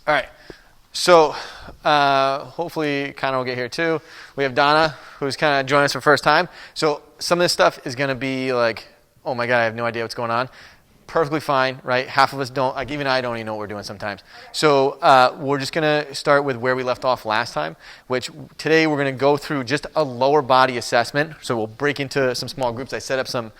All right. So hopefully Connor will get here too. We have Donna, who's kind of joining us for the first time. So some of this stuff is going to be like, oh my God, I have no idea what's going on. Perfectly fine, right? Half of us don't, like even I don't even know what we're doing sometimes. So we're just going to start with where we left off last time, which today we're going to go through just a lower body assessment. So we'll break into some small groups. I set up some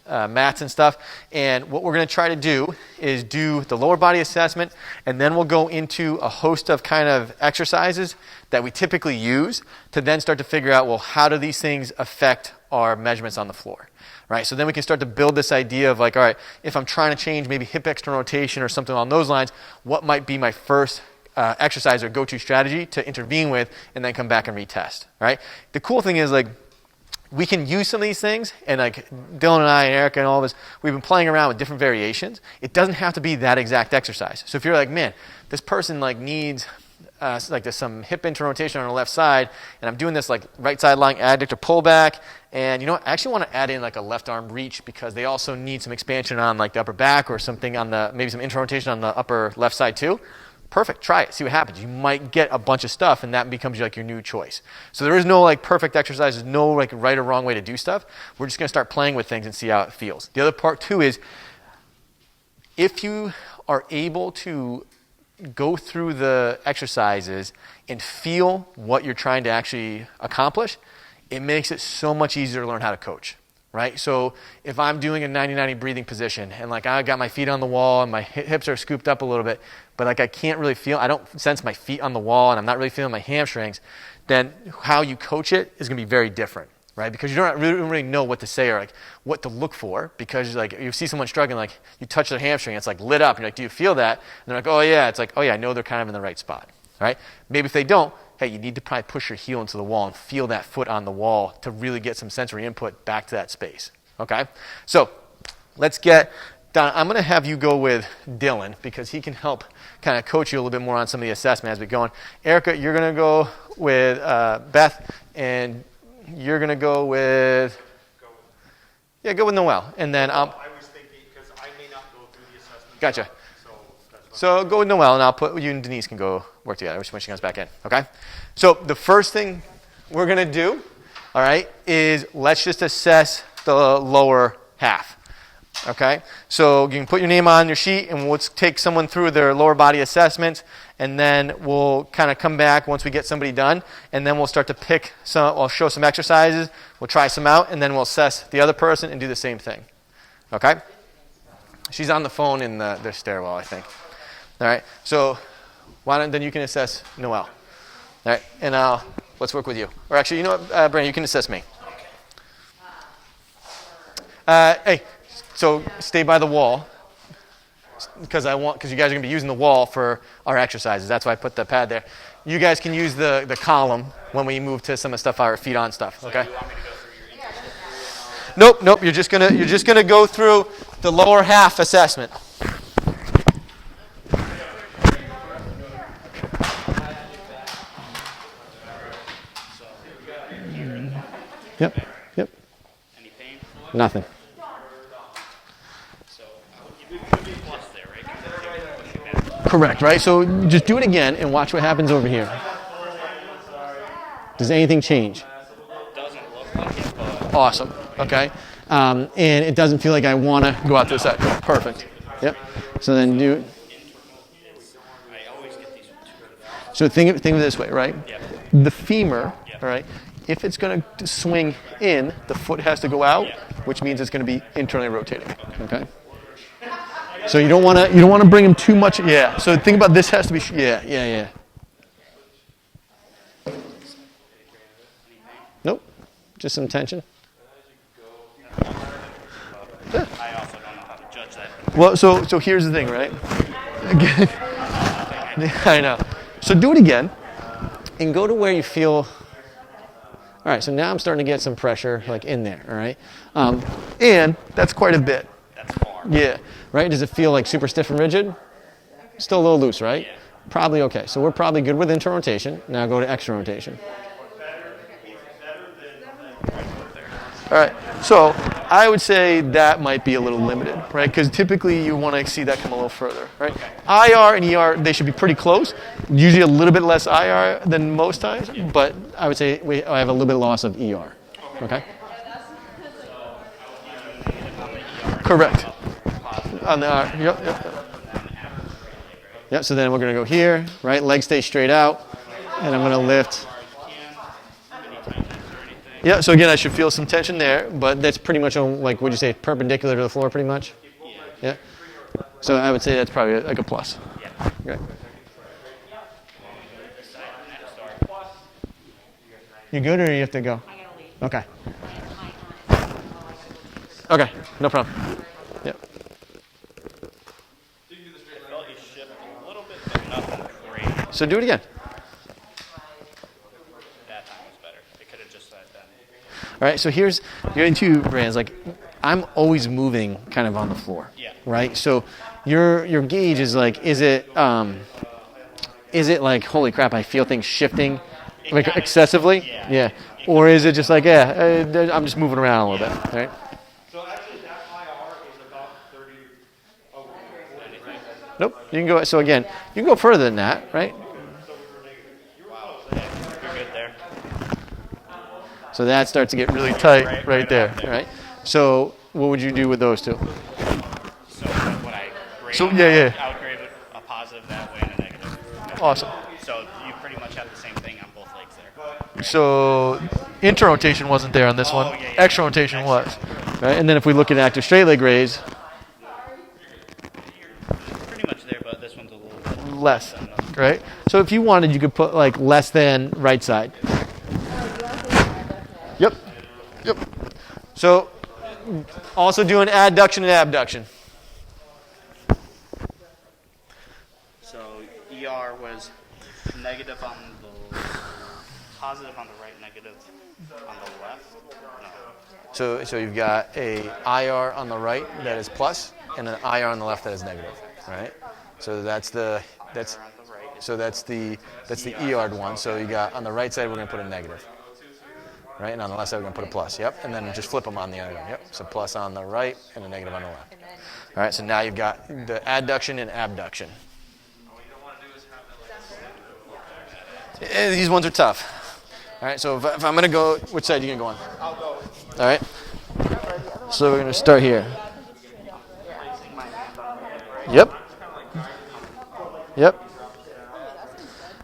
mats and stuff. And what we're going to try to do is do the lower body assessment, and then we'll go into a host of kind of exercises that we typically use to then start to figure out, well, how do these things affect our measurements on the floor? Right, so then we can start to build this idea of like, all right, if I'm trying to change maybe hip external rotation or something along those lines, what might be my first exercise or go-to strategy to intervene with and then come back and retest, right? The cool thing is like, we can use some of these things, and like Dylan and I and Erica and all of us, we've been playing around with different variations. It doesn't have to be that exact exercise. So if you're like, man, this person like needs like there's some hip internal rotation on the left side, and I'm doing this like right side lying adductor pullback, and you know what, I actually want to add in like a left arm reach because they also need some expansion on like the upper back or something on the, maybe some internal rotation on the upper left side too. Perfect, try it, see what happens. You might get a bunch of stuff, and that becomes like your new choice. So there is no like perfect exercise, there's no like right or wrong way to do stuff. We're just going to start playing with things and see how it feels. The other part too is if you are able to go through the exercises and feel what you're trying to actually accomplish, it makes it so much easier to learn how to coach, right? So if I'm doing a 90-90 breathing position and like I got my feet on the wall and my hips are scooped up a little bit, but like I can't really feel, I don't sense my feet on the wall and I'm not really feeling my hamstrings, then how you coach it is going to be very different, right? Because you don't really know what to say or like what to look for, because like you see someone struggling, like you touch their hamstring, it's like lit up, and you're like, do you feel that? And they're like, oh yeah. It's like, oh yeah, I know they're kind of in the right spot, right? Maybe if they don't, hey, you need to probably push your heel into the wall and feel that foot on the wall to really get some sensory input back to that space, okay? So let's get, Don, I'm going to have you go with Dylan because he can help kind of coach you a little bit more on some of the assessment as we go on. Erica, you're going to go with Beth, and you're going to go with, go with Noel. And then I was thinking, because I may not go through the assessment. Gotcha. So go with Noel, and I'll put you and Denise can go work together when she comes back in, okay? So the first thing we're going to do, all right, is let's just assess the lower half, okay? So you can put your name on your sheet, and we'll take someone through their lower body assessment, and then we'll kind of come back once we get somebody done, and then we'll start to pick some, I'll show some exercises, we'll try some out, and then we'll assess the other person and do the same thing, okay? She's on the phone in their stairwell, I think. All right, so why don't then you can assess Noel. All right, and let's work with you. Or actually, you know what, Brandon, you can assess me. Hey, so stay by the wall because you guys are going to be using the wall for our exercises. That's why I put the pad there. You guys can use the column when we move to some of the stuff, our feet on stuff. Okay. So you want me to go through your interest? Nope. You're just gonna go through the lower half assessment. Yep. Any pain? Nothing. So you would be plus there, right? 'Cause I'm taking the pushing back. Correct, right? So just do it again and watch what happens over here. Does anything change? Doesn't look like it, but Awesome. Okay. And it doesn't feel like I want to go out to the side. Perfect. Yep. So then do. I always get these two. So think of it this way, right? Yep. The femur, all right. If it's going to swing in, the foot has to go out, which means it's going to be internally rotating. Okay. So you don't want to bring them too much. Yeah. So think about this has to be. Yeah. Nope. Just some tension. I also don't know how to judge that. Well, so here's the thing, right? I know. So do it again, and go to where you feel. All right. So now I'm starting to get some pressure, like in there. All right. And that's quite a bit. That's far. Yeah. Right. Does it feel like super stiff and rigid? Still a little loose, right? Yeah. Probably okay. So we're probably good with internal rotation. Now go to external rotation. All right. So I would say that might be a little limited, right? Because typically you want to see that come a little further, right? IR and ER, they should be pretty close. Usually a little bit less IR than most times, but I would say I have a little bit loss of ER. Okay. Correct. On the R. Yep. Yep. So then we're going to go here, right? Leg stay straight out, and I'm going to lift. Yeah, so again, I should feel some tension there, but that's pretty much on, like, would you say, perpendicular to the floor, pretty much? Yeah. So I would say that's probably like a plus. Okay. You good, or you have to go? Okay. Okay, no problem. Yeah. So do it again. All right, so here's your two brands. Like, I'm always moving kind of on the floor, right? So your gauge is like, is it like, holy crap, I feel things shifting like excessively? Yeah. Or is it just like, I'm just moving around a little bit, right? So actually that IR is about 30. Nope, you can go, so again, you can go further than that, right? So that starts to get really tight right there, right? So what would you do with those two? So would I grade? So, I would grade a positive that way and a negative. Awesome. So you pretty much have the same thing on both legs there. So inter-rotation wasn't there on this one. Yeah. Extra rotation was. Right? And then if we look at active straight leg raise, Pretty much there, but this one's a little bit less, right? So if you wanted, you could put like less than right side. Yep. So also doing adduction and abduction. So ER was negative on the positive on the right, negative on the left. No. So you've got a IR on the right that is plus, and an IR on the left that is negative, right? So that's the ER'd one. So you got on the right side we're going to put a negative. Right, and on the left side we're going to put a plus, yep, and then just flip them on the other one, yep. So plus on the right and a negative on the left. All right, so now you've got the adduction and abduction. These ones are tough. All right, so if I'm going to go, which side are you going to go on? I'll go. All right, so we're going to start here. Yep. All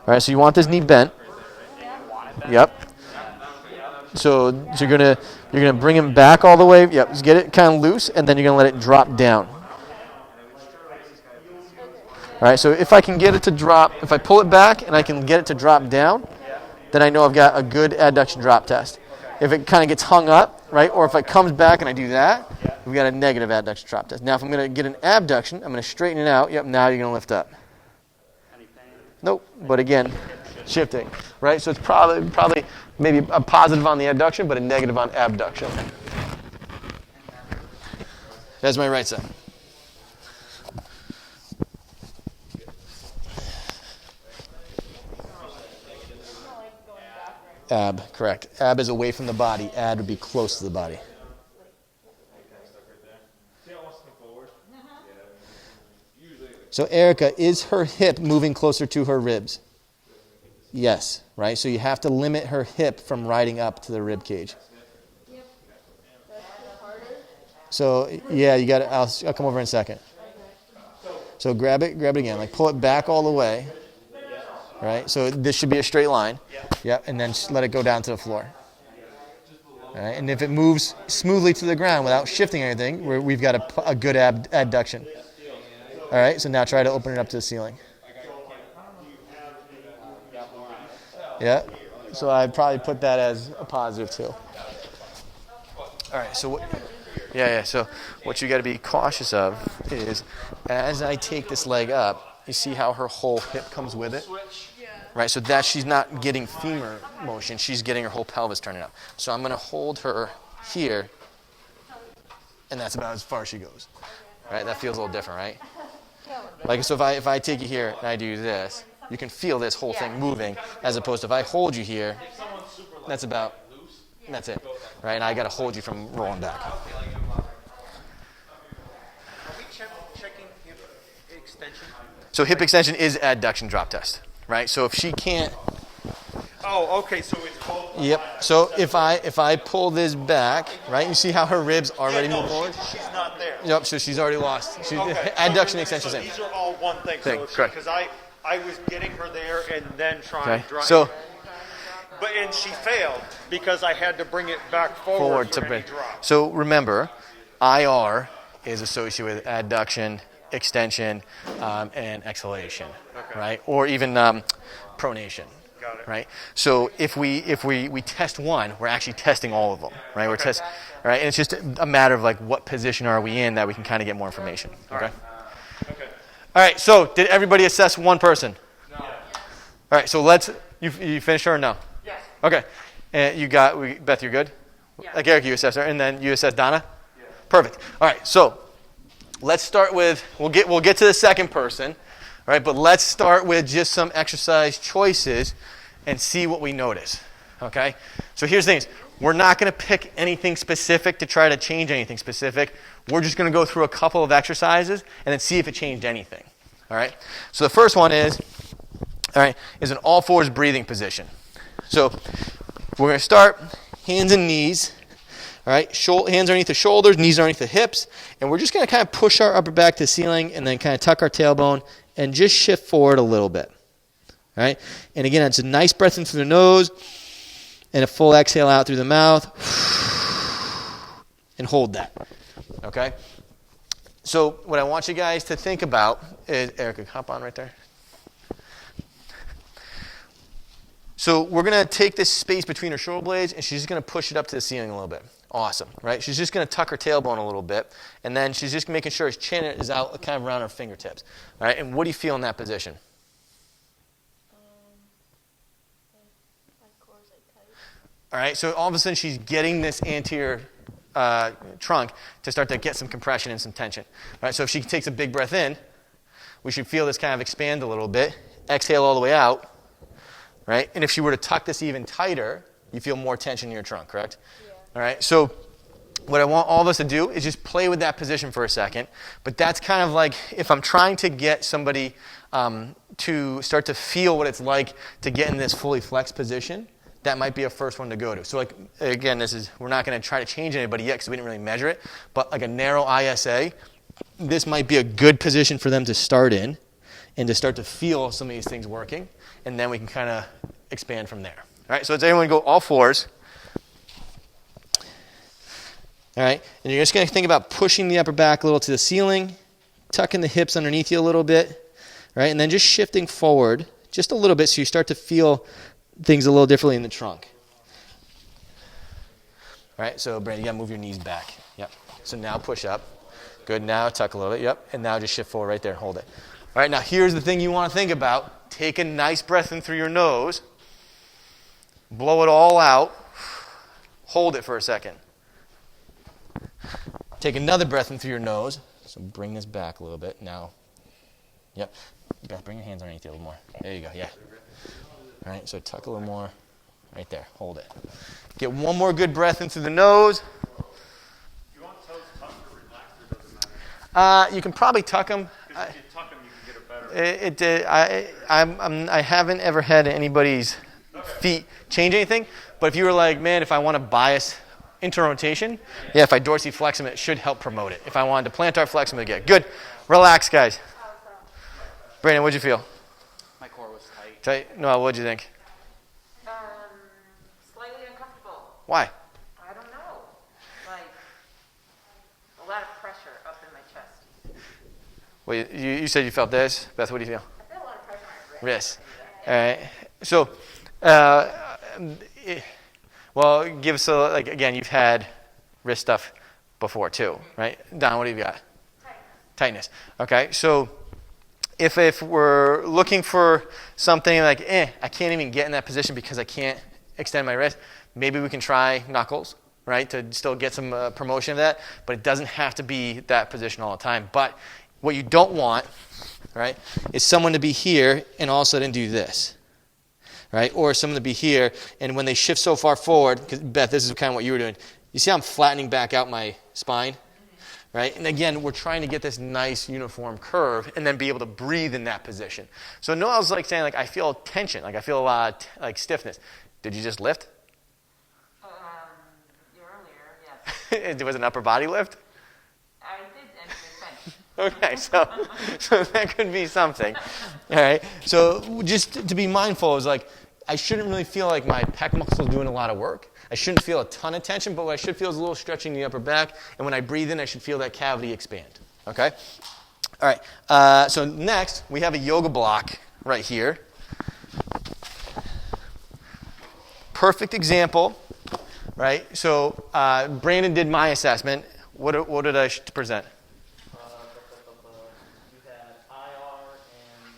right, so you want this knee bent. Yep. So you're gonna bring him back all the way. Yep, just get it kind of loose, and then you're gonna let it drop down. All right. So if I can get it to drop, if I pull it back and I can get it to drop down, then I know I've got a good adduction drop test. If it kind of gets hung up, right, or if it comes back and I do that, we've got a negative adduction drop test. Now if I'm gonna get an abduction, I'm gonna straighten it out. Yep. Now you're gonna lift up. Nope. But again, shifting, right? So it's probably maybe a positive on the adduction, but a negative on abduction. That's my right side. Ab, correct. Ab is away from the body. Ad would be close to the body. So Erica, is her hip moving closer to her ribs? Yes, right? So you have to limit her hip from riding up to the rib cage. So yeah, you got it. I'll come over in a second. So grab it again. Like pull it back all the way. Right? So this should be a straight line. Yep, and then just let it go down to the floor. All right? And if it moves smoothly to the ground without shifting anything, we've got a good adduction. All right, so now try to open it up to the ceiling. Yeah, so I'd probably put that as a positive too. All right, so so what you got to be cautious of is as I take this leg up, you see how her whole hip comes with it? Right, so that she's not getting femur motion, she's getting her whole pelvis turning up. So I'm going to hold her here, and that's about as far as she goes. Right, that feels a little different, right? Like, so if I take you here and I do this, you can feel this whole thing moving, as opposed to if I hold you here, that's about, and that's it, right? And I got to hold you from rolling back. Are we checking hip extension? So hip extension is adduction drop test, right? So if she can't. Oh, okay. So it's both. Yep. So if I pull this back, right, you see how her ribs already move forward? She's not there. Yep. So she's already lost. She's adduction extension. So these are all one thing. Correct. Because I was getting her there and then trying to drive. So. And she failed because I had to bring it back forward to any drop. So remember, IR is associated with adduction, extension, and exhalation, right? Or even pronation. Got it. Right. So if we test one, we're actually testing all of them, right? We're right, and it's just a matter of like what position are we in that we can kind of get more information. Okay. Okay. All right. So did everybody assess one person? No. All right. So you finished her or no? Yes. Okay. And Beth, you're good? Yeah. Like Eric, you assess her, and then you assess Donna? Yeah. Perfect. All right, so let's start with, we'll get to the second person, all right, but let's start with just some exercise choices and see what we notice, okay? So here's the things. We're not going to pick anything specific to try to change anything specific. We're just going to go through a couple of exercises and then see if it changed anything, all right? So the first one is an all fours breathing position. So we're going to start hands and knees, all right? Hands underneath the shoulders, knees underneath the hips, and we're just going to kind of push our upper back to the ceiling and then kind of tuck our tailbone and just shift forward a little bit, all right? And again, it's a nice breath in through the nose and a full exhale out through the mouth, and hold that, okay? So what I want you guys to think about is, Erica, hop on right there. So we're going to take this space between her shoulder blades, and she's just going to push it up to the ceiling a little bit. Awesome, right? She's just going to tuck her tailbone a little bit, and then she's just making sure her chin is out kind of around her fingertips. All right, and what do you feel in that position? My core is like tight. All right, so all of a sudden she's getting this anterior trunk to start to get some compression and some tension. All right, so if she takes a big breath in, we should feel this kind of expand a little bit. Exhale all the way out. Right? And if she were to tuck this even tighter, you feel more tension in your trunk, correct? Yeah. All right? So what I want all of us to do is just play with that position for a second. But that's kind of like if I'm trying to get somebody to start to feel what it's like to get in this fully flexed position, that might be a first one to go to. So like, again, we're not going to try to change anybody yet because we didn't really measure it. But like a narrow ISA, this might be a good position for them to start in and to start to feel some of these things working. And then we can kind of expand from there. All right, so does everyone go all fours? All right, and you're just going to think about pushing the upper back a little to the ceiling, tucking the hips underneath you a little bit, right? And then just shifting forward just a little bit so you start to feel things a little differently in the trunk. All right, so Brandon, you got to move your knees back. Yep. So now push up. Good, now tuck a little bit. Yep, and now just shift forward right there. Hold it. All right, now here's the thing you want to think about. Take a nice breath in through your nose. Blow it all out. Hold it for a second. Take another breath in through your nose. So bring this back a little bit. Now, yep. Beth, bring your hands underneath you a little more. There you go, yeah. All right, so tuck a little more. Right there, hold it. Get one more good breath in through the nose. You want toes tucked or relaxed, or does it matter? You can probably tuck them. Because if you tuck them, you can get a better... I haven't ever had anybody's feet change anything, but if you were like, man, if I want to bias interrotation, yeah, if I dorsiflex them, it should help promote it. If I wanted to plantar flex them, again. Good. Relax, guys. Brandon, what'd you feel? My core was tight. Tight? No, what'd you think? Slightly uncomfortable. Why? I don't know. Like a lot of pressure up in my chest. Well, you said you felt this. Beth, what do you feel? I feel a lot of pressure on my wrist. Wrist. All right. So, well, give us again, you've had wrist stuff before too, right? Don, what have you got? Tightness. Okay. So, if we're looking for something like, I can't even get in that position because I can't extend my wrist, maybe we can try knuckles, right, to still get some promotion of that, but it doesn't have to be that position all the time. But what you don't want, right, is someone to be here and all of a sudden do this. right? Or some of them be here, and when they shift so far forward, because Beth, this is kind of what you were doing. You see how I'm flattening back out my spine, right? And again, we're trying to get this nice uniform curve and then be able to breathe in that position. So Noel's like saying, like, I feel tension, like I feel a lot of like stiffness. Did you just lift? Earlier, yes. Was it an upper body lift? I did, and it Okay, so that could be something. All right, so just to be mindful is like, I shouldn't really feel like my pec muscle is doing a lot of work. I shouldn't feel a ton of tension, but what I should feel is a little stretching the upper back. And when I breathe in, I should feel that cavity expand. Okay? All right, so next, we have a yoga block right here. Perfect example, right? So Brandon did my assessment. What did I present? You had IR and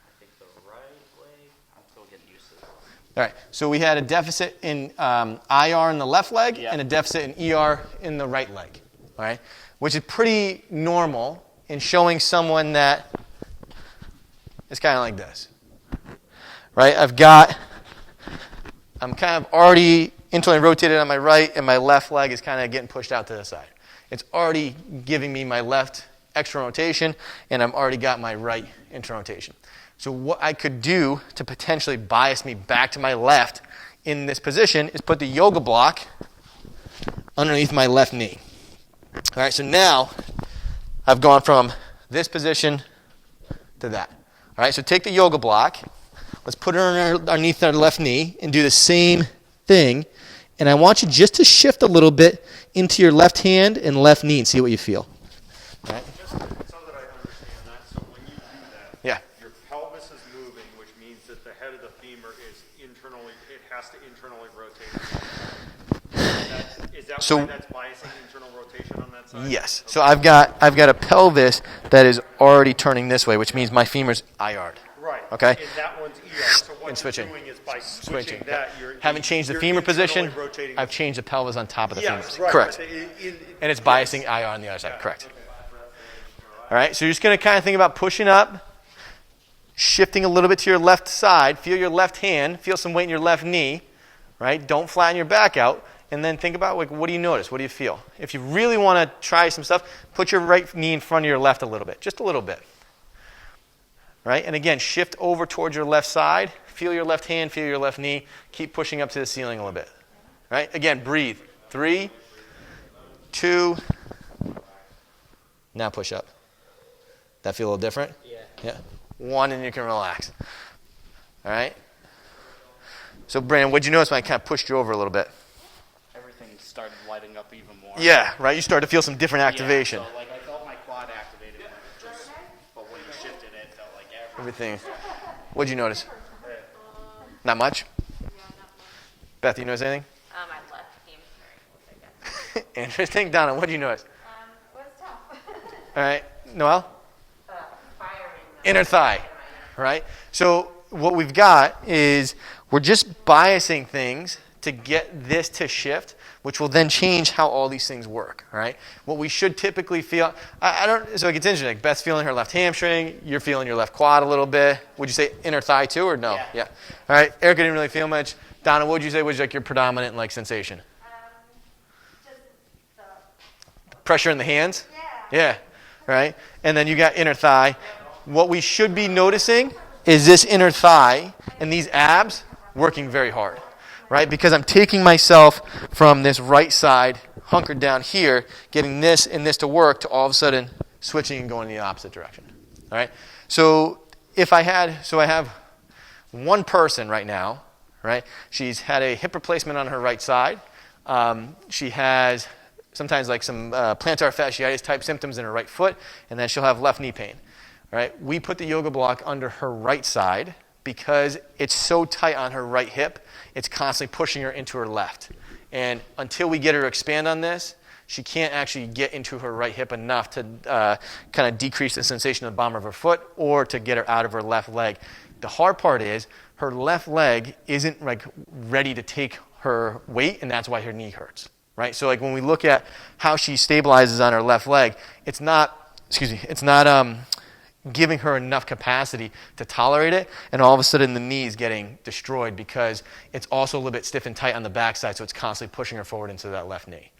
I think the right leg. I'm still getting used to it. All right, so we had a deficit in IR in the left leg Yeah. and a deficit in ER in the right leg, all right? Which is pretty normal in showing someone that it's kind of like this, right? I'm kind of already internally rotated on my right, and my left leg is kind of getting pushed out to the side. It's already giving me my left external rotation, and I've already got my right internal rotation. So what I could do to potentially bias me back to my left in this position is put the yoga block underneath my left knee. All right, so now I've gone from this position to that. All right, so take the yoga block. Let's put it underneath our left knee and do the same thing. And I want you just to shift a little bit into your left hand and left knee and see what you feel. All right? Just so that I understand that, so when you do that, Yeah. your pelvis is moving, which means that the head of the femur is internally, it has to internally rotate. Is that So- why that's biasing internal rotation on that side? Yes. So I've got a pelvis that is already turning this way, which means my femur's IR'd. Right. Okay. And that one's ER. So what And switching. you're doing is by switching that, you're Haven't changed the you're femur internally position. rotating. I've changed the pelvis on top of the Yes, femur. right. Correct. In- And it's biasing IR on the other side. Correct. All right. So you're just going to kind of think about pushing up, shifting a little bit to your left side. Feel your left hand. Feel some weight in your left knee. Right. Don't flatten your back out. And then think about, like, what do you notice? What do you feel? If you really want to try some stuff, put your right knee in front of your left a little bit. Just a little bit. Right? And again, shift over towards your left side. Feel your left hand, feel your left knee. Keep pushing up to the ceiling a little bit. Right? Again, breathe. 3, 2. Now push up. That feel a little different? Yeah. 1, and you can relax. All right? So, Brandon, what'd you notice when I kind of pushed you over a little bit? Everything started lighting up even more. Yeah, right? You start to feel some different activation. Yeah, so like I felt my quad activated, but when you shifted it, it felt like Everything. What'd you notice? Not much? Beth, you notice anything? My left hamstring, I guess. Interesting. Donna, what do you notice? Was tough. All right. Noel? Firing. Inner thigh. Right? So what we've got is we're just biasing things to get this to shift, which will then change how all these things work. Right? What we should typically feel, I don't, so it gets interesting. Like Beth's feeling her left hamstring. You're feeling your left quad a little bit. Would you say inner thigh too, or no? Yeah. All right. Erica didn't really feel much. Donna, what would you say was like your predominant like sensation? Just the, Pressure in the hands? yeah. Yeah, right? And then you got inner thigh. What we should be noticing is this inner thigh and these abs working very hard, right? Because I'm taking myself from this right side, hunkered down here, getting this and this to work, to all of a sudden switching and going in the opposite direction, all right? So I have one person right now, right? She's had a hip replacement on her right side. She has sometimes like some plantar fasciitis type symptoms in her right foot, and then she'll have left knee pain. Right? We put the yoga block under her right side because it's so tight on her right hip, it's constantly pushing her into her left. And until we get her to expand on this, she can't actually get into her right hip enough to kind of decrease the sensation in the bottom of her foot or to get her out of her left leg. The hard part is her left leg isn't like ready to take her weight, and that's why her knee hurts. Right? So like when we look at how she stabilizes on her left leg, it's not giving her enough capacity to tolerate it, and all of a sudden the knee is getting destroyed because it's also a little bit stiff and tight on the backside, so it's constantly pushing her forward into that left knee.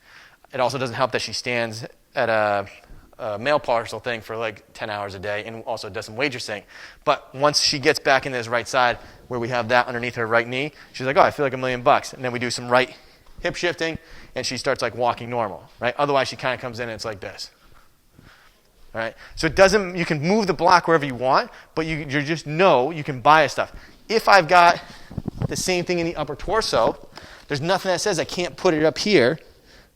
It also doesn't help that she stands at a male parcel thing for like 10 hours a day and also does some weightlifting. But once she gets back into this right side where we have that underneath her right knee, she's like, oh, I feel like $1,000,000. And then we do some right hip shifting, and she starts like walking normal, right? Otherwise, she kind of comes in and it's like this. All right? So it doesn't, you can move the block wherever you want, but you just know you can bias stuff. If I've got the same thing in the upper torso, there's nothing that says I can't put it up here,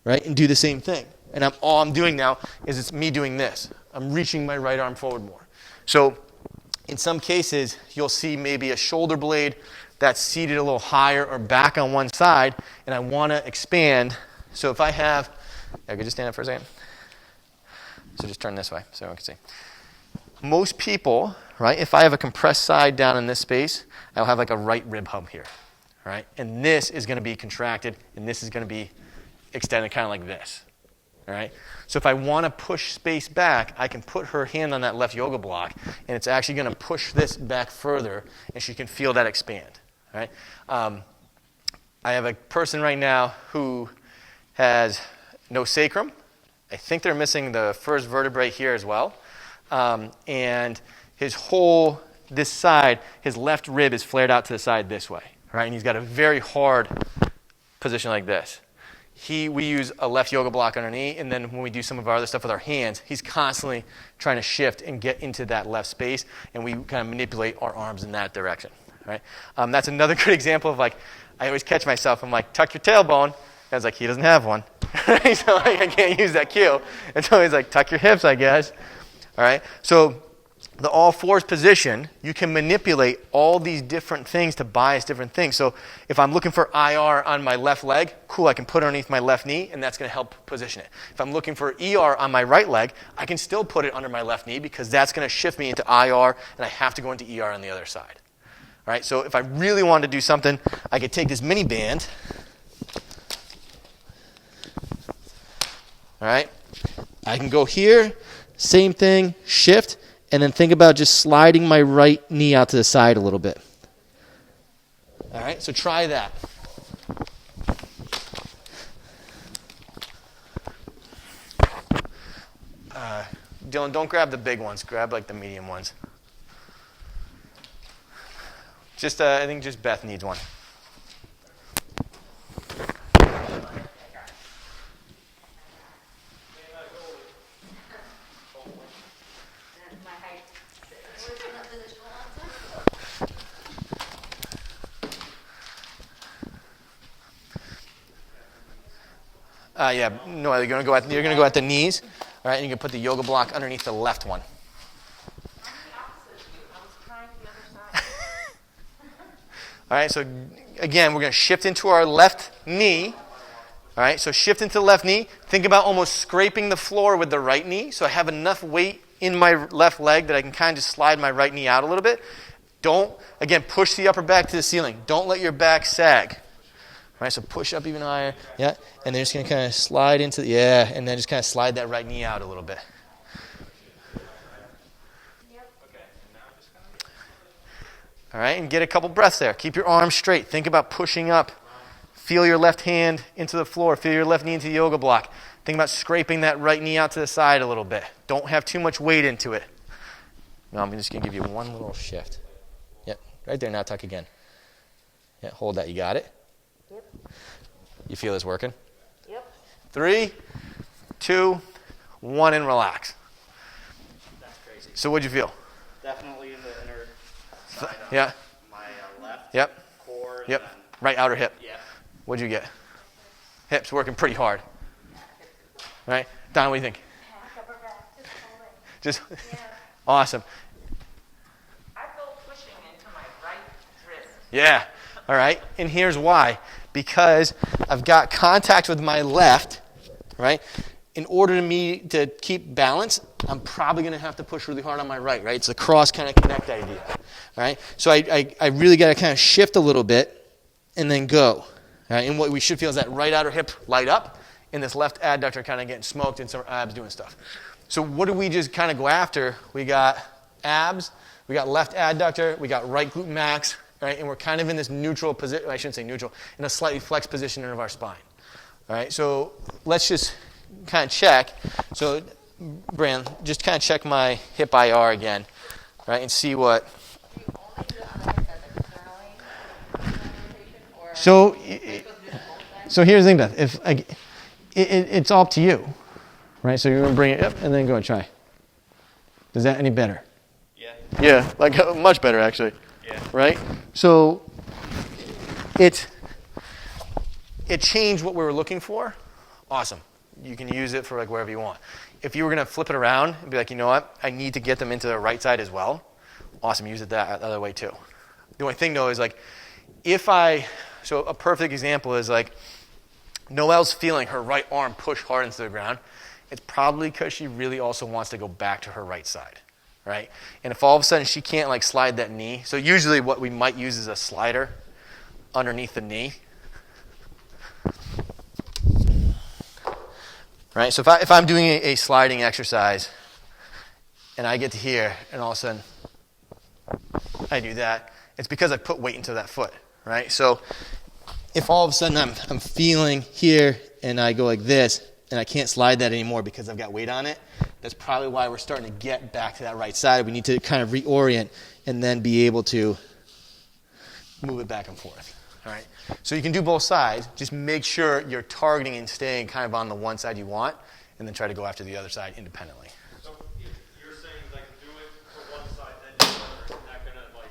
right, and do the same thing. And all I'm doing now is it's me doing this. I'm reaching my right arm forward more. So in some cases, you'll see maybe a shoulder blade that's seated a little higher or back on one side, and I want to expand. So if I have, I could just stand up for a second. So just turn this way so everyone can see. Most people, right, if I have a compressed side down in this space, I'll have like a right rib hub here, right? And this is going to be contracted, and this is going to be extended kind of like this, all right? So if I want to push space back, I can put her hand on that left yoga block, and it's actually going to push this back further, and she can feel that expand, all right? I have a person right now who has no sacrum. I think they're missing the first vertebrae here as well. And his whole, this side, his left rib is flared out to the side this way, right? And he's got a very hard position like this. We use a left yoga block underneath, and then when we do some of our other stuff with our hands, he's constantly trying to shift and get into that left space, and we kind of manipulate our arms in that direction, right? That's another good example of like, I always catch myself, I'm like, tuck your tailbone. I was like, he doesn't have one. So like, I can't use that cue. And so he's like, tuck your hips, I guess. All right? So the all fours position, you can manipulate all these different things to bias different things. So if I'm looking for IR on my left leg, cool, I can put it underneath my left knee, and that's going to help position it. If I'm looking for ER on my right leg, I can still put it under my left knee because that's going to shift me into IR, and I have to go into ER on the other side. All right? So if I really wanted to do something, I could take this mini band. All right, I can go here, same thing, shift, and then think about just sliding my right knee out to the side a little bit. All right, so try that. Dylan, don't grab the big ones. Grab like the medium ones. Just, I think just Beth needs one. Yeah, no, you're gonna go at the knees, all right? And you can put the yoga block underneath the left one. All right, so again, we're gonna shift into our left knee. All right, so shift into the left knee. Think about almost scraping the floor with the right knee. So I have enough weight in my left leg that I can kind of just slide my right knee out a little bit. Don't, again, push the upper back to the ceiling. Don't let your back sag. All right, so push up even higher, yeah, and then just going to kind of slide into, and then just kind of slide that right knee out a little bit. All right, and get a couple breaths there. Keep your arms straight. Think about pushing up. Feel your left hand into the floor. Feel your left knee into the yoga block. Think about scraping that right knee out to the side a little bit. Don't have too much weight into it. No, I'm just going to give you one little shift. Yep, right there. Now tuck again. Yeah, hold that. You got it? Yep. You feel this working? Yep. 3, 2, 1, and relax. That's crazy. So what'd you feel? Definitely the inner side of Yeah. my left Yep. core. Yep. And then, Right outer hip. yeah. What'd you get? Hips working pretty hard. Right? Don, what do you think? Upper back, just holding. Just Yeah. awesome. I feel pushing into my right wrist. Yeah. All right. And here's why. Because I've got contact with my left, right? In order to keep balance, I'm probably going to have to push really hard on my right, right? It's a cross kind of connect idea, right? So I really got to kind of shift a little bit and then go. Right? And what we should feel is that right outer hip light up and this left adductor kind of getting smoked and some abs doing stuff. So what do we just kind of go after? We got abs, we got left adductor, we got right glute max, right? And we're kind of in this neutral position, I shouldn't say neutral, in a slightly flexed position of our spine. All right, so let's just kind of check. So, Brand, just kind of check my hip IR again, right, and see what. So here's the thing, Beth. If it's all up to you, right? So you're gonna bring it up and then go and try. Is that any better? Yeah. Yeah, like much better actually. Yeah. Right? So it changed what we were looking for. Awesome. You can use it for like wherever you want. If you were gonna flip it around and be like, you know what, I need to get them into the right side as well. Awesome. Use it that other way too. The only thing though is like, so a perfect example is like, Noelle's feeling her right arm push hard into the ground. It's probably because she really also wants to go back to her right side, right? And if all of a sudden she can't like slide that knee, so usually what we might use is a slider underneath the knee. Right, so if I'm doing a sliding exercise and I get to here and all of a sudden I do that, it's because I put weight into that foot, right? So if all of a sudden I'm feeling here and I go like this and I can't slide that anymore because I've got weight on it, that's probably why we're starting to get back to that right side. We need to kind of reorient and then be able to move it back and forth. All right. So you can do both sides. Just make sure you're targeting and staying kind of on the one side you want, and then try to go after the other side independently. So if you're saying like do it for one side, then the other, isn't that going to like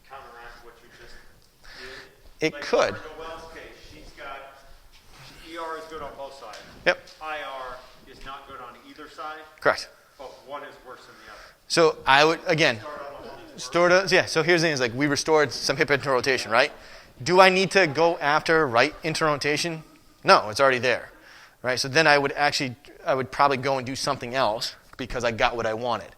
counteract what you just did? It like could. For Noelle's case, she's got ER is good on both sides. Yep. IR is not good on either side. Correct. But one is worse than the other. So I would again Start on one. yeah. So here's the thing: is like we restored some hip internal rotation, right? Do I need to go after right internal rotation? No, it's already there, right? So then I would probably go and do something else because I got what I wanted.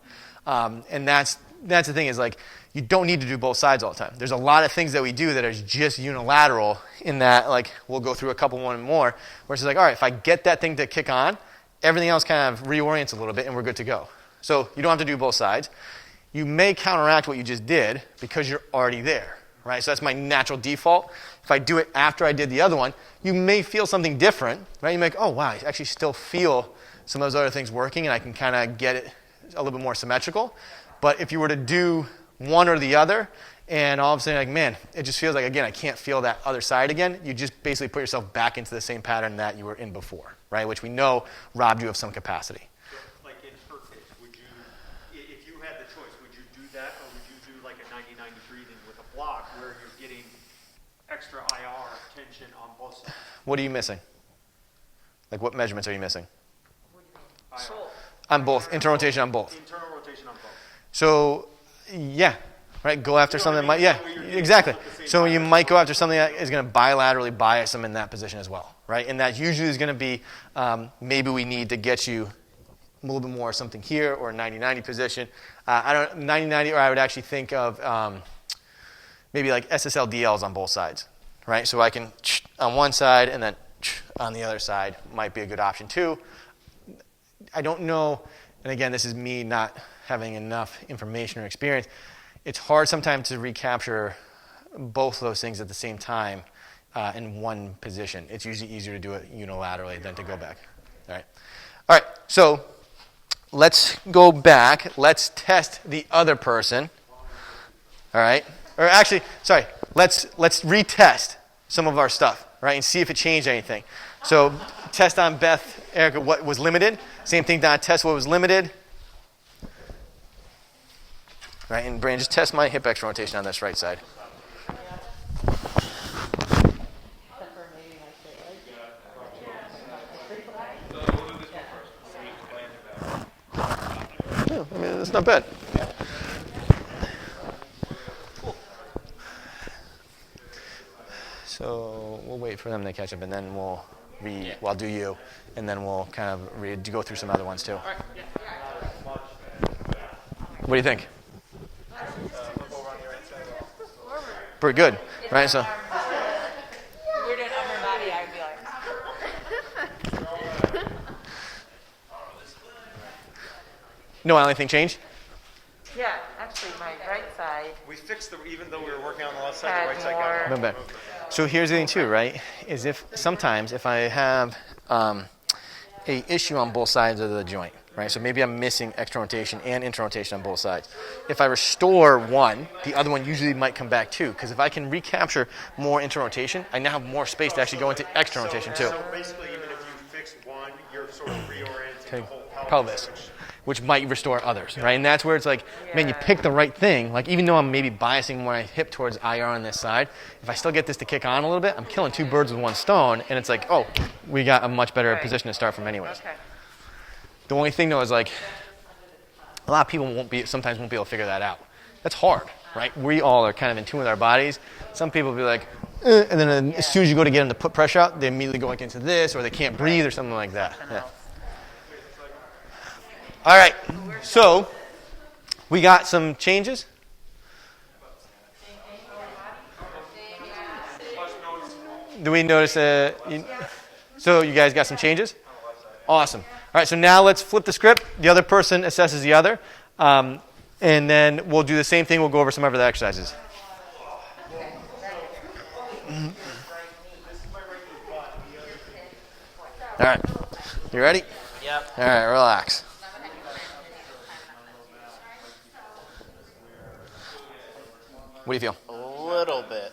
And that's the thing is like you don't need to do both sides all the time. There's a lot of things that we do that are just unilateral in that like we'll go through a couple one more where it's like, all right, if I get that thing to kick on, everything else kind of reorients a little bit and we're good to go. So you don't have to do both sides. You may counteract what you just did because you're already there. Right, so that's my natural default. If I do it after I did the other one, you may feel something different, right? You may go, oh, wow, I actually still feel some of those other things working, and I can kind of get it a little bit more symmetrical. But if you were to do one or the other, and all of a sudden, like, man, it just feels like, again, I can't feel that other side again, you just basically put yourself back into the same pattern that you were in before, right? Which we know robbed you of some capacity. Like in her case, would you, if you had the choice, would you do that, or would you do like a 90-90 breathing with a block where you're getting extra IR tension on both sides? What are you missing? Like, what measurements are you missing? IR. On both, internal rotation on both. Internal rotation on both. So, yeah, right, go after something that might, So yeah, you're getting exactly. both at the same So time. you might go after something that is going to bilaterally bias them in that position as well, right? And that usually is going to be, maybe we need to get you a little bit more something here or a 90-90 position. 90-90, or I would actually think of maybe like SSL DLs on both sides, right? So I can on one side and then on the other side might be a good option too. I don't know, and again, this is me not having enough information or experience. It's hard sometimes to recapture both of those things at the same time in one position. It's usually easier to do it unilaterally than to go back. All right. So let's go back. Let's test the other person. All right. Or actually, sorry. Let's retest some of our stuff, right, and see if it changed anything. So test on Beth, Erica, what was limited. Same thing, Don, test what was limited. Right, and Brandon, just test my hip external rotation on this right side. Yeah, I mean, it's not bad. So we'll wait for them to catch up, and then we'll I'll do you, and then we'll kind of go through some other ones too. What do you think? Pretty good, right? So. We're doing upper body, I'd be like. No, anything changed? Yeah, actually my right side We fixed even though we were working on the left side, the had right side got more. more Bit. movement. So here's the thing too, right? Is if sometimes if I have a issue on both sides of the joint, right? So maybe I'm missing external rotation and internal rotation on both sides. If I restore one, the other one usually might come back too. Because if I can recapture more internal rotation, I now have more space to actually go into external rotation too. So basically, even if you fix one, you're sort of reorienting the whole Pelvis, which might restore others, right? And that's where it's like, man, you pick the right thing. Like even though I'm maybe biasing my hip towards IR on this side, if I still get this to kick on a little bit, I'm killing two birds with one stone. And it's like, oh, we got a much better Right. position to start from anyways. Okay. The only thing though is like, a lot of people sometimes won't be able to figure that out. That's hard, right? We all are kind of in tune with our bodies. Some people will be like, and then as soon as you go to get them to put pressure out, they immediately go like into this, or they can't breathe, or something like that. Yeah. All right, so we got some changes. Do we notice so you guys got some changes? Awesome. All right, so now let's flip the script. The other person assesses the other. And then we'll do the same thing. We'll go over some other exercises. All right. You ready? Yep. All right, relax. What do you feel? A little bit.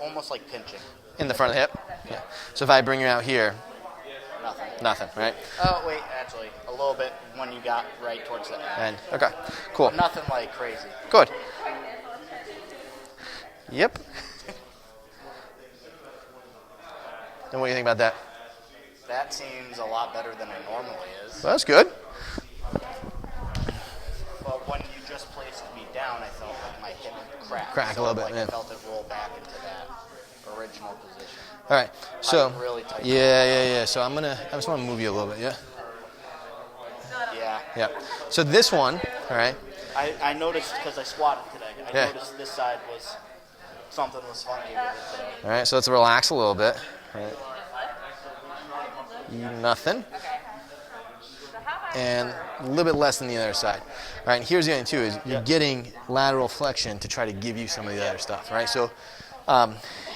Almost like pinching. In the front of the hip? Yeah. So if I bring you out here, Nothing. nothing, right? Oh, wait, actually, a little bit when you got right towards the end. And, okay, cool. Nothing like crazy. Good. Yep. And what do you think about that? That seems a lot better than it normally is. Well, that's good. But when you just placed me down, I felt like my hip cracked. Crack a little bit, Like yeah. I felt it roll back into that original position. All right. So, really tight. yeah. So I just want to move you a little bit, yeah? Yeah. Yeah. So this one, all right, I noticed because I squatted today. I Yeah. noticed this side was something was funky with it today. all right, so let's relax a little bit. All right. Nothing. And a little bit less than the other side. All right, and here's the other thing too, is you're getting lateral flexion to try to give you some of the other stuff, right? So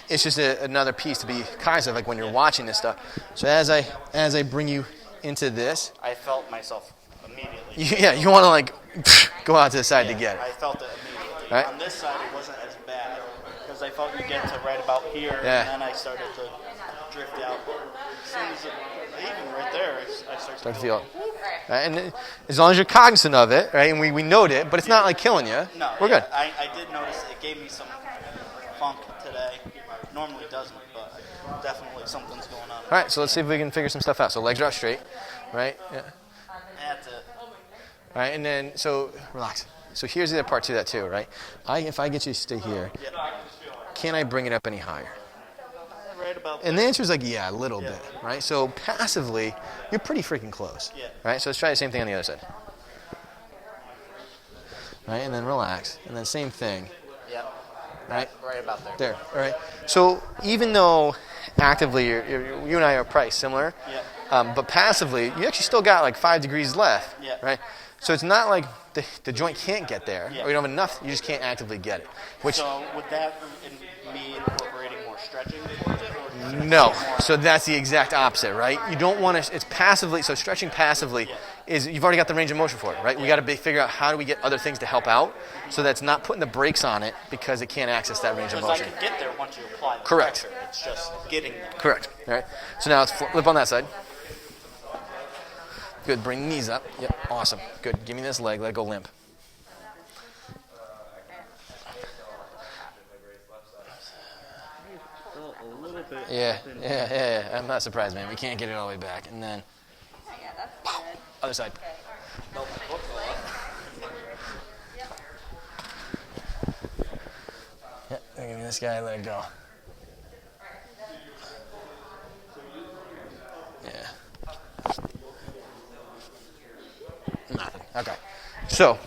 it's just another piece to be cognizant of, like when you're watching this stuff. So as I bring you into this, I felt myself immediately. you want to like go out to the side to get it. I felt it immediately. Right. On this side, it wasn't as bad because I felt you get to right about here, Yeah. and then I started to drift out. As soon as even right there, I started Start to to feel it. Right? And as long as you're cognizant of it, right, and we note it, but it's not like killing you, No, we're good. I did notice it gave me some funk today. Normally doesn't, but definitely something's going on. All right, so let's see if we can figure some stuff out. So legs are out straight, right? Yeah. That's it. All right, and then, so relax. So here's the other part to that too, right? If I get you to stay here, can I bring it up any higher? Right about And the answer is like, yeah, a little bit, right? So passively, you're pretty freaking close, Yeah. right? So let's try the same thing on the other side. Right, and then relax, and then same thing, Yep. right? Right about there. There, all right. So even though actively you and I are probably similar, but passively you actually still got like 5 degrees left, Yeah. right? So it's not like the joint can't get there, Yeah. or you don't have enough. You just can't actively get it. Which So would that me incorporating more stretching towards it? Or just no. more- So that's the exact opposite, right? You don't want to. It's passively. So stretching passively is you've already got the range of motion for it, right? We got to figure out how do we get other things to help out, so that's not putting the brakes on it because it can't access that range of Because I motion. can get there once you apply the Correct. pressure. It's just getting there. Correct. All right. So now let's flip on that side. Good. Bring knees up. Yep. Awesome. Good. Give me this leg. Let it go limp. Yeah. I'm not surprised, man. We can't get it all the way back. And then, pow, other side. Yep. Give me this guy. Let it go. Yeah. Nothing. Okay. So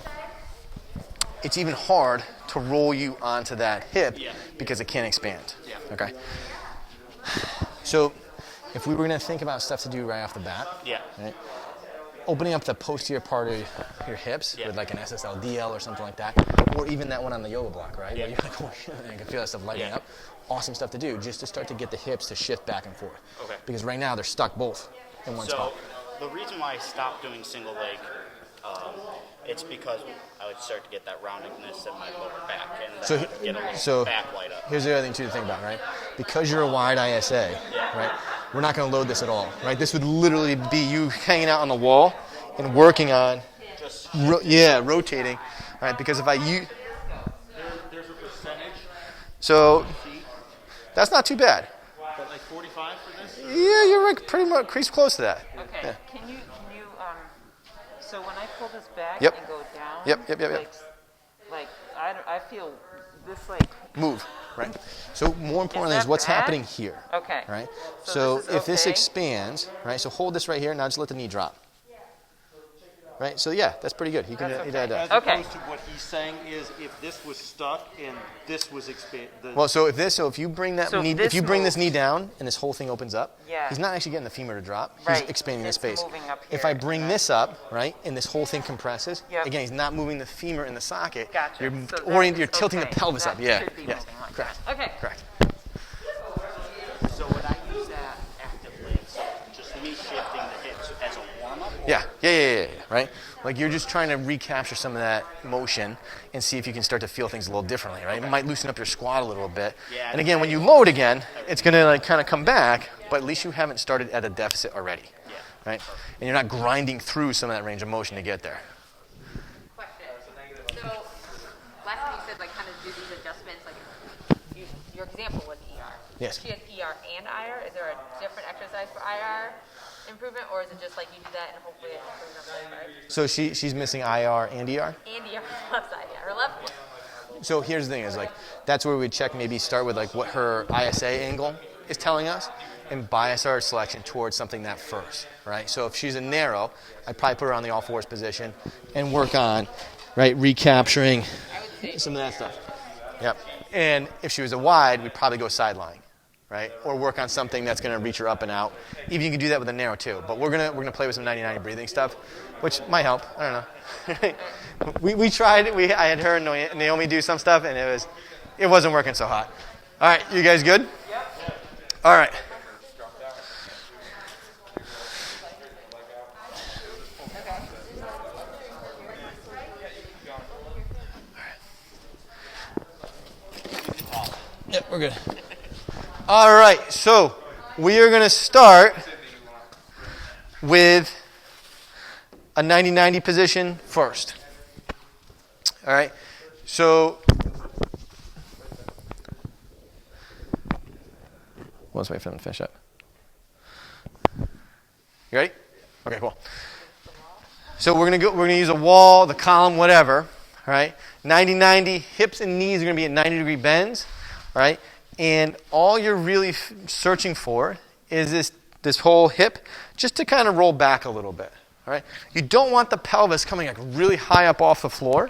it's even hard to roll you onto that hip because it can't expand. Yeah. Okay. So if we were going to think about stuff to do right off the bat, Yeah. right? opening up the posterior part of your hips with like an SSLDL or something like that, or even that one on the yoga block, right? Where you're like, oh, I can feel that stuff lighting up. Awesome stuff to do, just to start to get the hips to shift back and forth. Okay. Because right now they're stuck both in one spot. So the reason why I stopped doing single leg, it's because I would start to get that roundedness in my lower back and get a little back light up. Here's the other thing too to think about, right? Because you're a wide ISA, right? We're not going to load this at all, right? This would literally be you hanging out on the wall and working on, rotating, right? Because if I use, There's a percentage, so that's not too bad. but like 45 for this? Yeah, you're like pretty much close to that. Okay, Yeah. can you, so when I pull this back Yep. and go down. Yep. Like, I feel this like. Move, right? So more importantly is that what's bad? happening here. Okay. Right? So So this is if this okay? expands, right? So hold this right here. Now just let the knee drop. Right? So yeah, that's pretty good. He can. That's He okay. does. As Okay. opposed to what he's saying is if this was stuck and this was Well, so if you bring that So knee, this if you bring this moves. knee down and this whole thing opens up, Yeah. he's not actually getting the femur to drop. He's Right. expanding the It's space. moving up If here I and bring then- this up, right, and this whole thing compresses, Yep. again, he's not moving the femur in the socket. Gotcha. You're So that oriented. You're is tilting okay. the pelvis That up. Yeah. should be Yes. moving like Correct. that. Okay. Correct. So would I use that actively? So just me shifting the hips as a warm-up? Yeah. Right? Like you're just trying to recapture some of that motion and see if you can start to feel things a little differently, right? It might loosen up your squat a little bit. Yeah, And again, when you load again, it's going to like kind of come back, but at least you haven't started at a deficit already. Yeah. Right? And you're not grinding through some of that range of motion to get there. Question. So last time you said like kind of do these adjustments, like your example was ER. Yes. She has ER and IR. Is there a different exercise for IR improvement, or is it just like you do that and hopefully it improves on both sides? So she's missing IR and ER? And ER on the left side, yeah, her left one. So here's the thing is like that's where we check, maybe start with like what her ISA angle is telling us and bias our selection towards something that first, right? So if she's a narrow, I'd probably put her on the all fours position and work on, right, recapturing some of that stuff. Yep. And if she was a wide, we'd probably go sideline, right? Or work on something that's going to reach her up and out. Even you can do that with a narrow too. But we're gonna play with some 90-90 breathing stuff, which might help. I don't know. we tried. I had her and Naomi do some stuff, and it wasn't working so hot. All right, you guys good? Yep. All right. Yep, we're good. All right, so we are going to start with a 90-90 position first. All right, so let's wait for them to finish up. You ready? Okay, cool. So we're gonna use a wall, the column, whatever. All right, 90-90, hips and knees are gonna be at 90-degree bends. All right, and all you're really searching for is this whole hip just to kind of roll back a little bit. All right, you don't want the pelvis coming like really high up off the floor,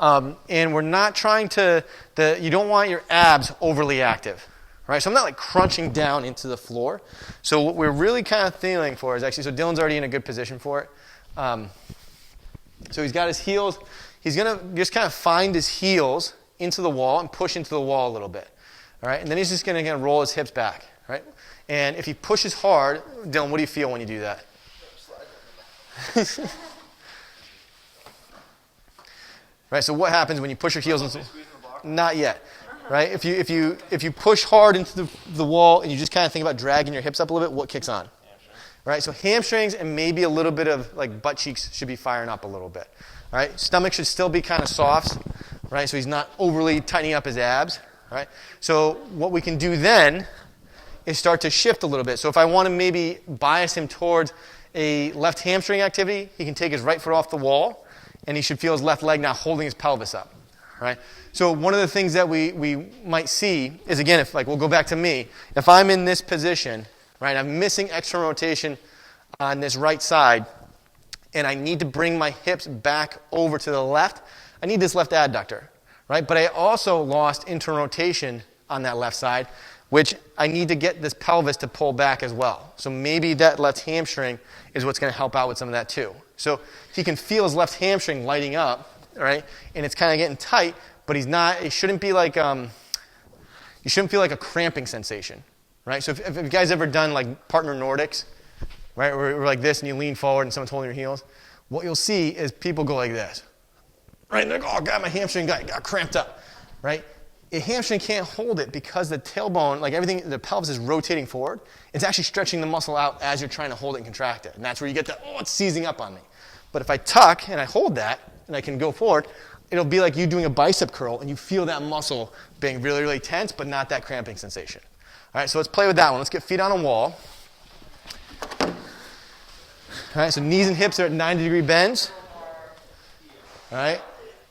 and we're not trying to. You don't want your abs overly active. Right, so I'm not like crunching down into the floor. So what we're really kind of feeling for is actually, so Dylan's already in a good position for it. So he's got his heels. He's going to just kind of find his heels into the wall and push into the wall a little bit. All right, and then he's just going to roll his hips back. Right, and if he pushes hard, Dylan, what do you feel when you do that? Right, so what happens when you push your heels into? Not yet. Right? If you push hard into the wall and you just kind of think about dragging your hips up a little bit, what kicks on? Right? So hamstrings and maybe a little bit of like butt cheeks should be firing up a little bit. All right? Stomach should still be kind of soft, right? So he's not overly tightening up his abs, right? So what we can do then is start to shift a little bit. So if I want to maybe bias him towards a left hamstring activity, he can take his right foot off the wall and he should feel his left leg now holding his pelvis up. Right? So one of the things that we might see is, again, if like we'll go back to me, if I'm in this position, right, I'm missing external rotation on this right side, and I need to bring my hips back over to the left, I need this left adductor, right? But I also lost internal rotation on that left side, which I need to get this pelvis to pull back as well. So maybe that left hamstring is what's going to help out with some of that too. So he can feel his left hamstring lighting up, all right? And it's kind of getting tight, but it shouldn't be like, you shouldn't feel like a cramping sensation, right? So if you guys ever done like partner Nordics, right, where we're like this and you lean forward and someone's holding your heels, what you'll see is people go like this, right? And they're like, oh, God, my hamstring got cramped up, right? A hamstring can't hold it because the tailbone, like everything, the pelvis is rotating forward. It's actually stretching the muscle out as you're trying to hold it and contract it. And that's where you get the, oh, it's seizing up on me. But if I tuck and I hold that and I can go forward, it'll be like you doing a bicep curl and you feel that muscle being really, really tense, but not that cramping sensation. All right, so let's play with that one. Let's get feet on a wall. All right, so knees and hips are at 90-degree bends. All right.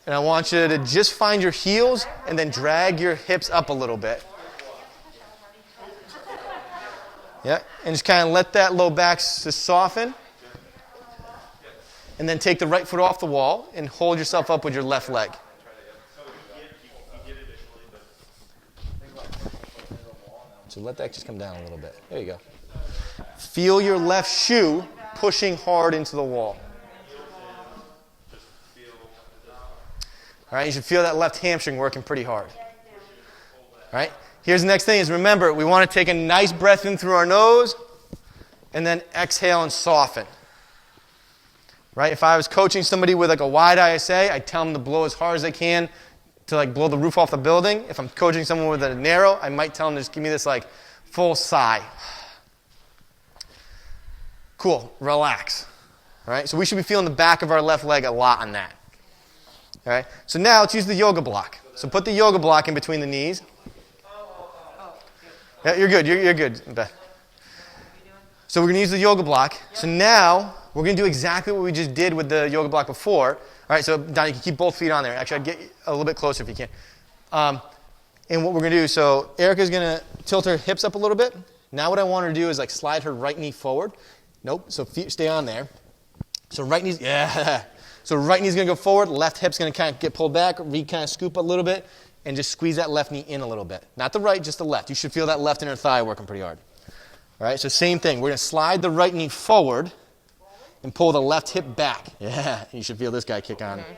And I want you to just find your heels and then drag your hips up a little bit. Yeah, and just kind of let that low back just soften. And then take the right foot off the wall and hold yourself up with your left leg. So let that just come down a little bit. There you go. Feel your left shoe pushing hard into the wall. All right, you should feel that left hamstring working pretty hard. All right, here's the next thing is remember, we want to take a nice breath in through our nose and then exhale and soften. Right, if I was coaching somebody with like a wide ISA, I'd tell them to blow as hard as they can to like blow the roof off the building. If I'm coaching someone with a narrow, I might tell them to just give me this like full sigh. Cool, relax. All right, so we should be feeling the back of our left leg a lot on that. All right, so now let's use the yoga block. So put the yoga block in between the knees. Yeah, you're good. You're good, Beth. So we're going to use the yoga block. So now we're going to do exactly what we just did with the yoga block before. All right, so Don, you can keep both feet on there. Actually, I'd get a little bit closer if you can. And what we're going to do, so Erica's going to tilt her hips up a little bit. Now what I want her to do is like slide her right knee forward. Nope, so feet stay on there. So right knee's, yeah. So right knee's going to go forward, left hip's going to kind of get pulled back, kind of scoop a little bit, and just squeeze that left knee in a little bit. Not the right, just the left. You should feel that left inner thigh working pretty hard. All right, so same thing. We're going to slide the right knee forward and pull the left hip back. Yeah, you should feel this guy kick on. Does it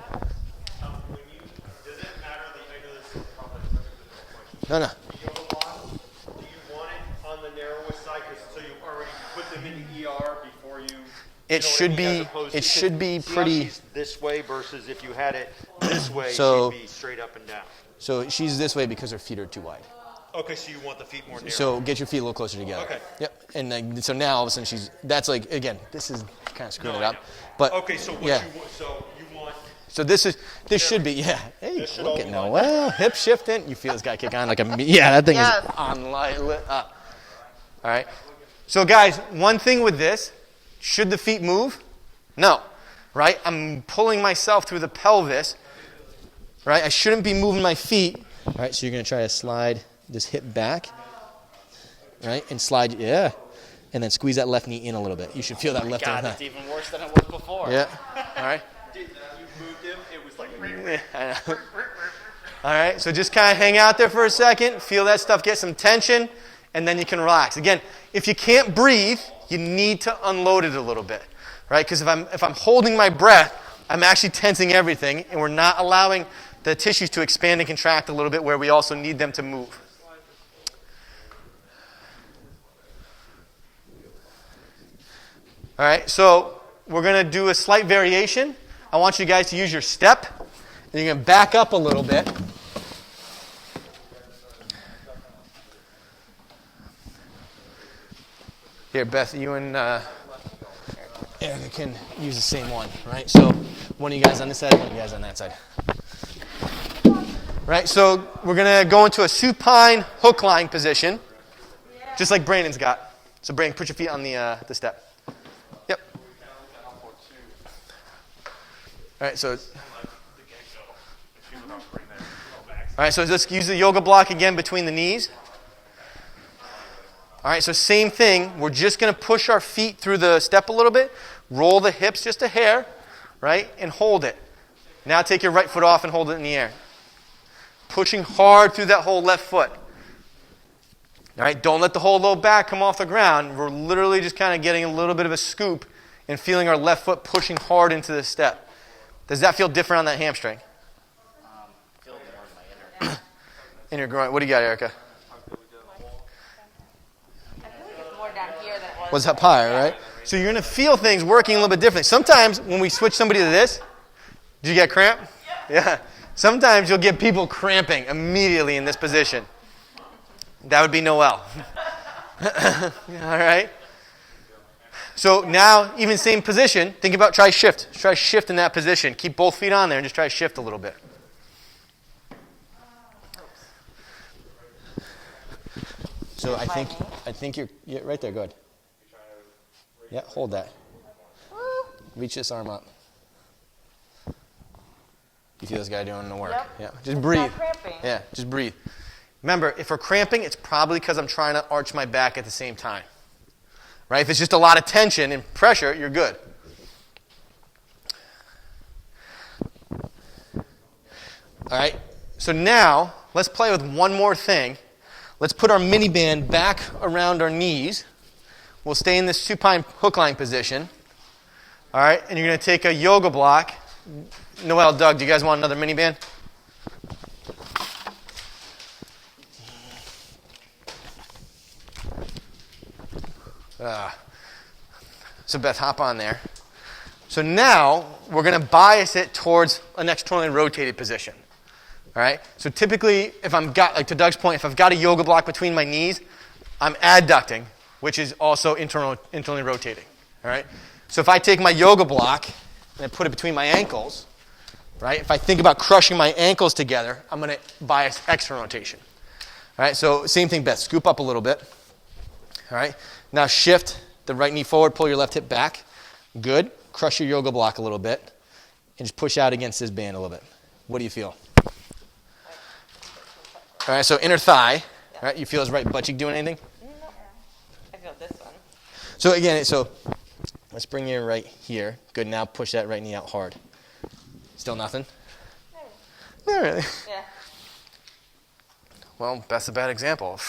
matter that I know this is probably a question? No. The yoga block, do you want it on the narrowest side so you already put them in the ER before you? It should be pretty. She's this way versus if you had it this way, So- she'd be straight up and down. So she's this way because her feet are too wide. Okay, so you want the feet more narrow. So get your feet a little closer together. Okay. Yep. And so now all of a sudden that's like, again, this is kind of screwing No, it I up. know. But Okay, so yeah. you want. So this should be, yeah. Hey, This should look all at be Noah. like Well, hip shifting. You feel this guy kick on like a, yeah, that thing Yes. is on lit up. All right. So guys, one thing with this, should the feet move? No. Right? I'm pulling myself through the pelvis. Right? I shouldn't be moving my feet. All right, so you're going to try to slide this hip back. Right? And slide, yeah. And then squeeze that left knee in a little bit. You should feel that left God, inner it's thigh. even worse than it was before. Yeah. All right. You moved him, it was like. Yeah, I know. All right, so just kind of hang out there for a second, feel that stuff, get some tension, and then you can relax. Again, if you can't breathe, you need to unload it a little bit, right? Because if I'm holding my breath, I'm actually tensing everything, and we're not allowing the tissues to expand and contract a little bit where we also need them to move. All right, so we're going to do a slight variation. I want you guys to use your step. And you're going to back up a little bit. Here, Beth, you and Erica can use the same one, right? So one of you guys on this side, one of you guys on that side. Right, so we're going to go into a supine hook lying position, just like Brandon's got. So Brandon, put your feet on the step. Yep. All right, so... All right, so just use the yoga block again between the knees. All right, so same thing. We're just going to push our feet through the step a little bit, roll the hips just a hair, right, and hold it. Now take your right foot off and hold it in the air. Pushing hard through that whole left foot. All right, don't let the whole low back come off the ground. We're literally just kind of getting a little bit of a scoop and feeling our left foot pushing hard into the step. Does that feel different on that hamstring? Feel more in my inner. Inner groin. What do you got, Erica? I feel like it's more down here than it was. Was up higher, right? So you're going to feel things working a little bit differently. Sometimes when we switch somebody to this, did you get cramp? Yeah. Sometimes you'll get people cramping immediately in this position. That would be Noel. All right? So now, even same position, think about try shift. Try shift in that position. Keep both feet on there and just try shift a little bit. So I think you're right there. Good. Yeah, hold that. Reach this arm up. You feel this guy doing the work. Yep. Yeah. Just breathe. Not cramping. Yeah, just breathe. Remember, if we're cramping, it's probably because I'm trying to arch my back at the same time. Right? If it's just a lot of tension and pressure, you're good. All right. So now, let's play with one more thing. Let's put our mini band back around our knees. We'll stay in this supine hook line position. All right. And you're going to take a yoga block. Noel, Doug, do you guys want another mini band? So Beth, hop on there. So now we're going to bias it towards an externally rotated position. All right. So typically, if I'm got, like to Doug's point, if I've got a yoga block between my knees, I'm adducting, which is also internally rotating. All right. So if I take my yoga block and I put it between my ankles, right? If I think about crushing my ankles together, I'm going to bias external rotation. All right. So same thing, Beth. Scoop up a little bit. All right. Now shift the right knee forward, pull your left hip back. Good. Crush your yoga block a little bit and just push out against this band a little bit. What do you feel? All right, so inner thigh. All right, you feel his right butt cheek doing anything? I feel this one. So again, let's bring you right here. Good, now push that right knee out hard. Still nothing? Not really. Yeah. Well, that's a bad example.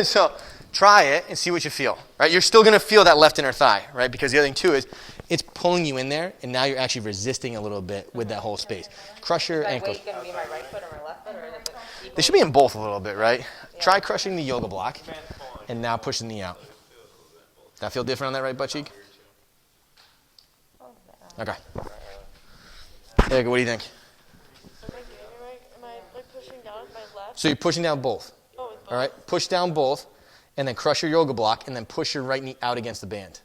So try it and see what you feel. Right? You're still going to feel that left inner thigh, right? Because the other thing too is it's pulling you in there, and now you're actually resisting a little bit with that whole space. Crush your Is my ankles. weight going to be my right foot or my left foot, or is it equal? They should be in both a little bit, right? Try crushing the yoga block, and now push the knee out. That feel different on that right butt cheek? Okay. Erica, what do you think? Am I like pushing down with my left? So you're pushing down both. Oh, with both. All right, push down both, and then crush your yoga block, and then push your right knee out against the band.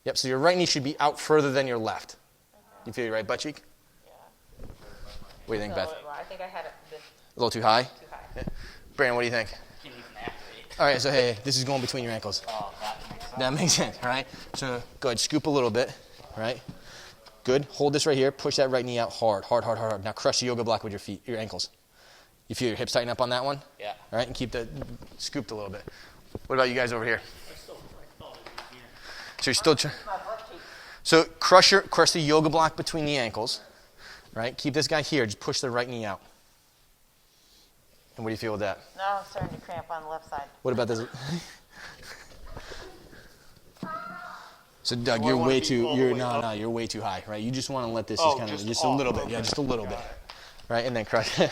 Yep, so your right knee should be out further than your left. You feel your right butt cheek? Yeah. What do you think, Beth? I think I had it this A little too high? too high. Brandon, what do you think? Can't even activate. All right, so hey, this is going between your ankles. Oh, that makes sense. That makes sense, all right? So go ahead, scoop a little bit, all right? Good. Hold this right here. Push that right knee out hard, hard, hard, hard. Now crush the yoga block with your feet, your ankles. You feel your hips tighten up on that one? Yeah. All right, and keep the scooped a little bit. What about you guys over here? So you're still trying. So crush the yoga block between the ankles, right? Keep this guy here. Just push the right knee out. And what do you feel with that? Now I'm starting to cramp on the left side. What about this? So Doug, you're way too. You're way too high, right? You just want to let this just kind of just a little bit, yeah, just a little bit, right? And then crush. All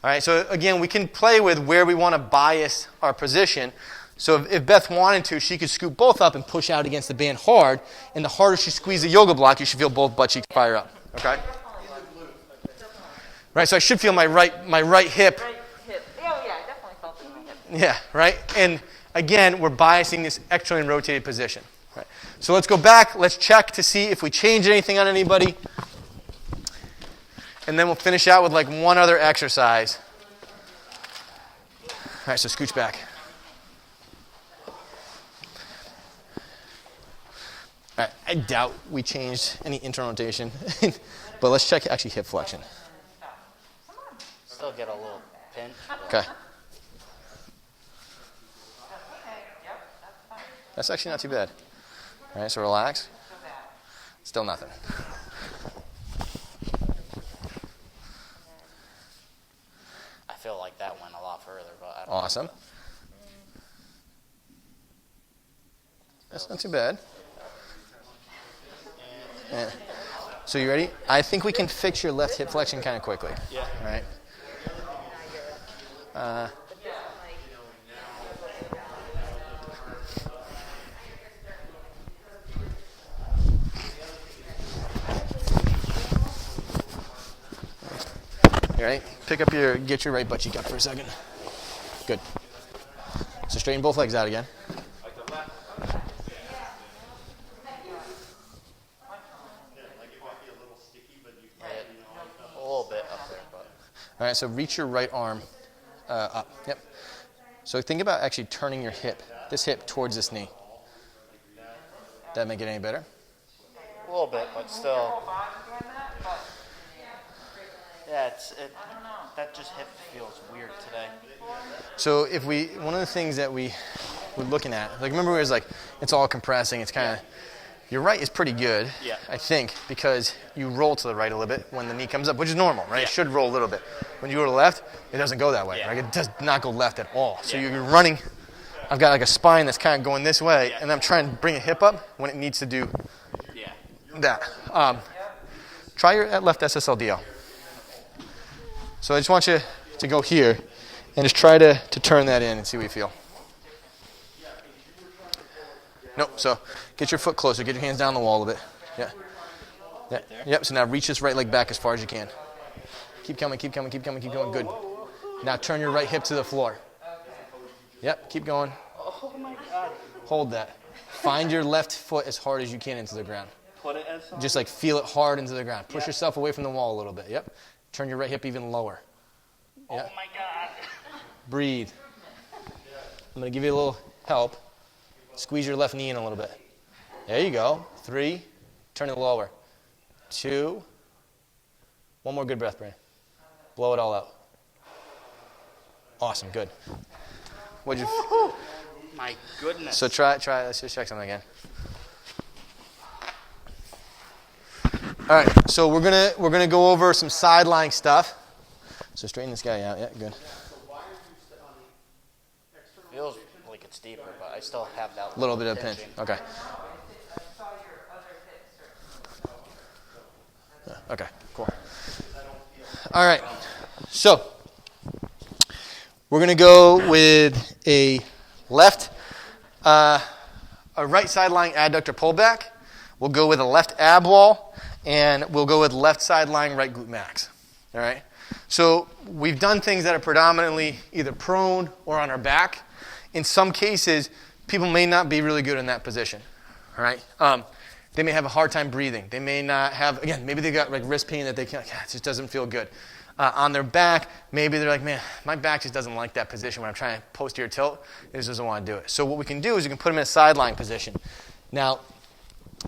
right. So again, we can play with where we want to bias our position. So if Beth wanted to, she could scoop both up and push out against the band hard. And the harder she squeezes the yoga block, you should feel both butt cheeks fire up. Okay. Right. So I should feel my right hip. Right hip. Oh yeah, I definitely felt it in my hip. Yeah, right? And again, we're biasing this externally rotated position. Right? So let's go back. Let's check to see if we change anything on anybody. And then we'll finish out with like one other exercise. All right, so scooch back. All right, I doubt we changed any internal rotation. But let's check actually hip flexion. Still get a little pinch. Okay. That's actually not too bad. All right, so relax. Still nothing. I feel like that went a lot further, but I don't Awesome. know. That's not too bad. Yeah. So you ready? I think we can fix your left hip flexion kind of quickly. Yeah. All right. You ready? Get your right butt cheek up for a second. Good. So straighten both legs out again. A little bit up there, but. All right, so reach your right arm up. Yep. So think about actually turning your this hip towards this knee. That make it any better? A little bit, but still. Yeah, that just hip feels weird today. So one of the things that we're looking at, like remember it was like, it's all compressing, it's kind of, your right is pretty good, Yeah. I think, because you roll to the right a little bit when the knee comes up, which is normal, right? Yeah. It should roll a little bit. When you go to the left, it doesn't go that way, Yeah. right? It does not go left at all. So Yeah. you're running, I've got like a spine that's kind of going this way, Yeah. and I'm trying to bring a hip up when it needs to do Yeah. that. Try your left SSLDL. So I just want you to go here and just try to turn that in and see what you feel. Nope. So get your foot closer. Get your hands down the wall a bit. Yeah. Yep. So now reach this right leg back as far as you can. Keep coming, keep coming, keep coming, keep going. Good. Now turn your right hip to the floor. Yep. Keep going. Oh my God. Hold that. Find your left foot as hard as you can into the ground. Put it as. Just like feel it hard into the ground. Push yourself away from the wall a little bit. Yep. Turn your right hip even lower. Oh Yep. my God. Breathe. I'm going to give you a little help. Squeeze your left knee in a little bit. There you go. 3. Turn it lower. 2. One more good breath, Brian. Blow it all out. Awesome. Good. What'd you? My goodness. So try. Let's just check something again. All right. So we're gonna go over some sideline stuff. So straighten this guy out. Yeah. Good. Feels like it's deeper, but I still have that Little bit of pinch. pinching. Okay. Okay, cool. All right, so we're going to go with a right sideline adductor pullback. We'll go with a left ab wall, and we'll go with left sideline right glute max. All right. So we've done things that are predominantly either prone or on our back. In some cases, people may not be really good in that position. All right. They may have a hard time breathing. They may not have, again, maybe they got like wrist pain that they can't, it just doesn't feel good. On their back, maybe they're like, man, my back just doesn't like that position when I'm trying to posterior tilt. It just doesn't want to do it. So what we can do is we can put them in a sideline position. Now,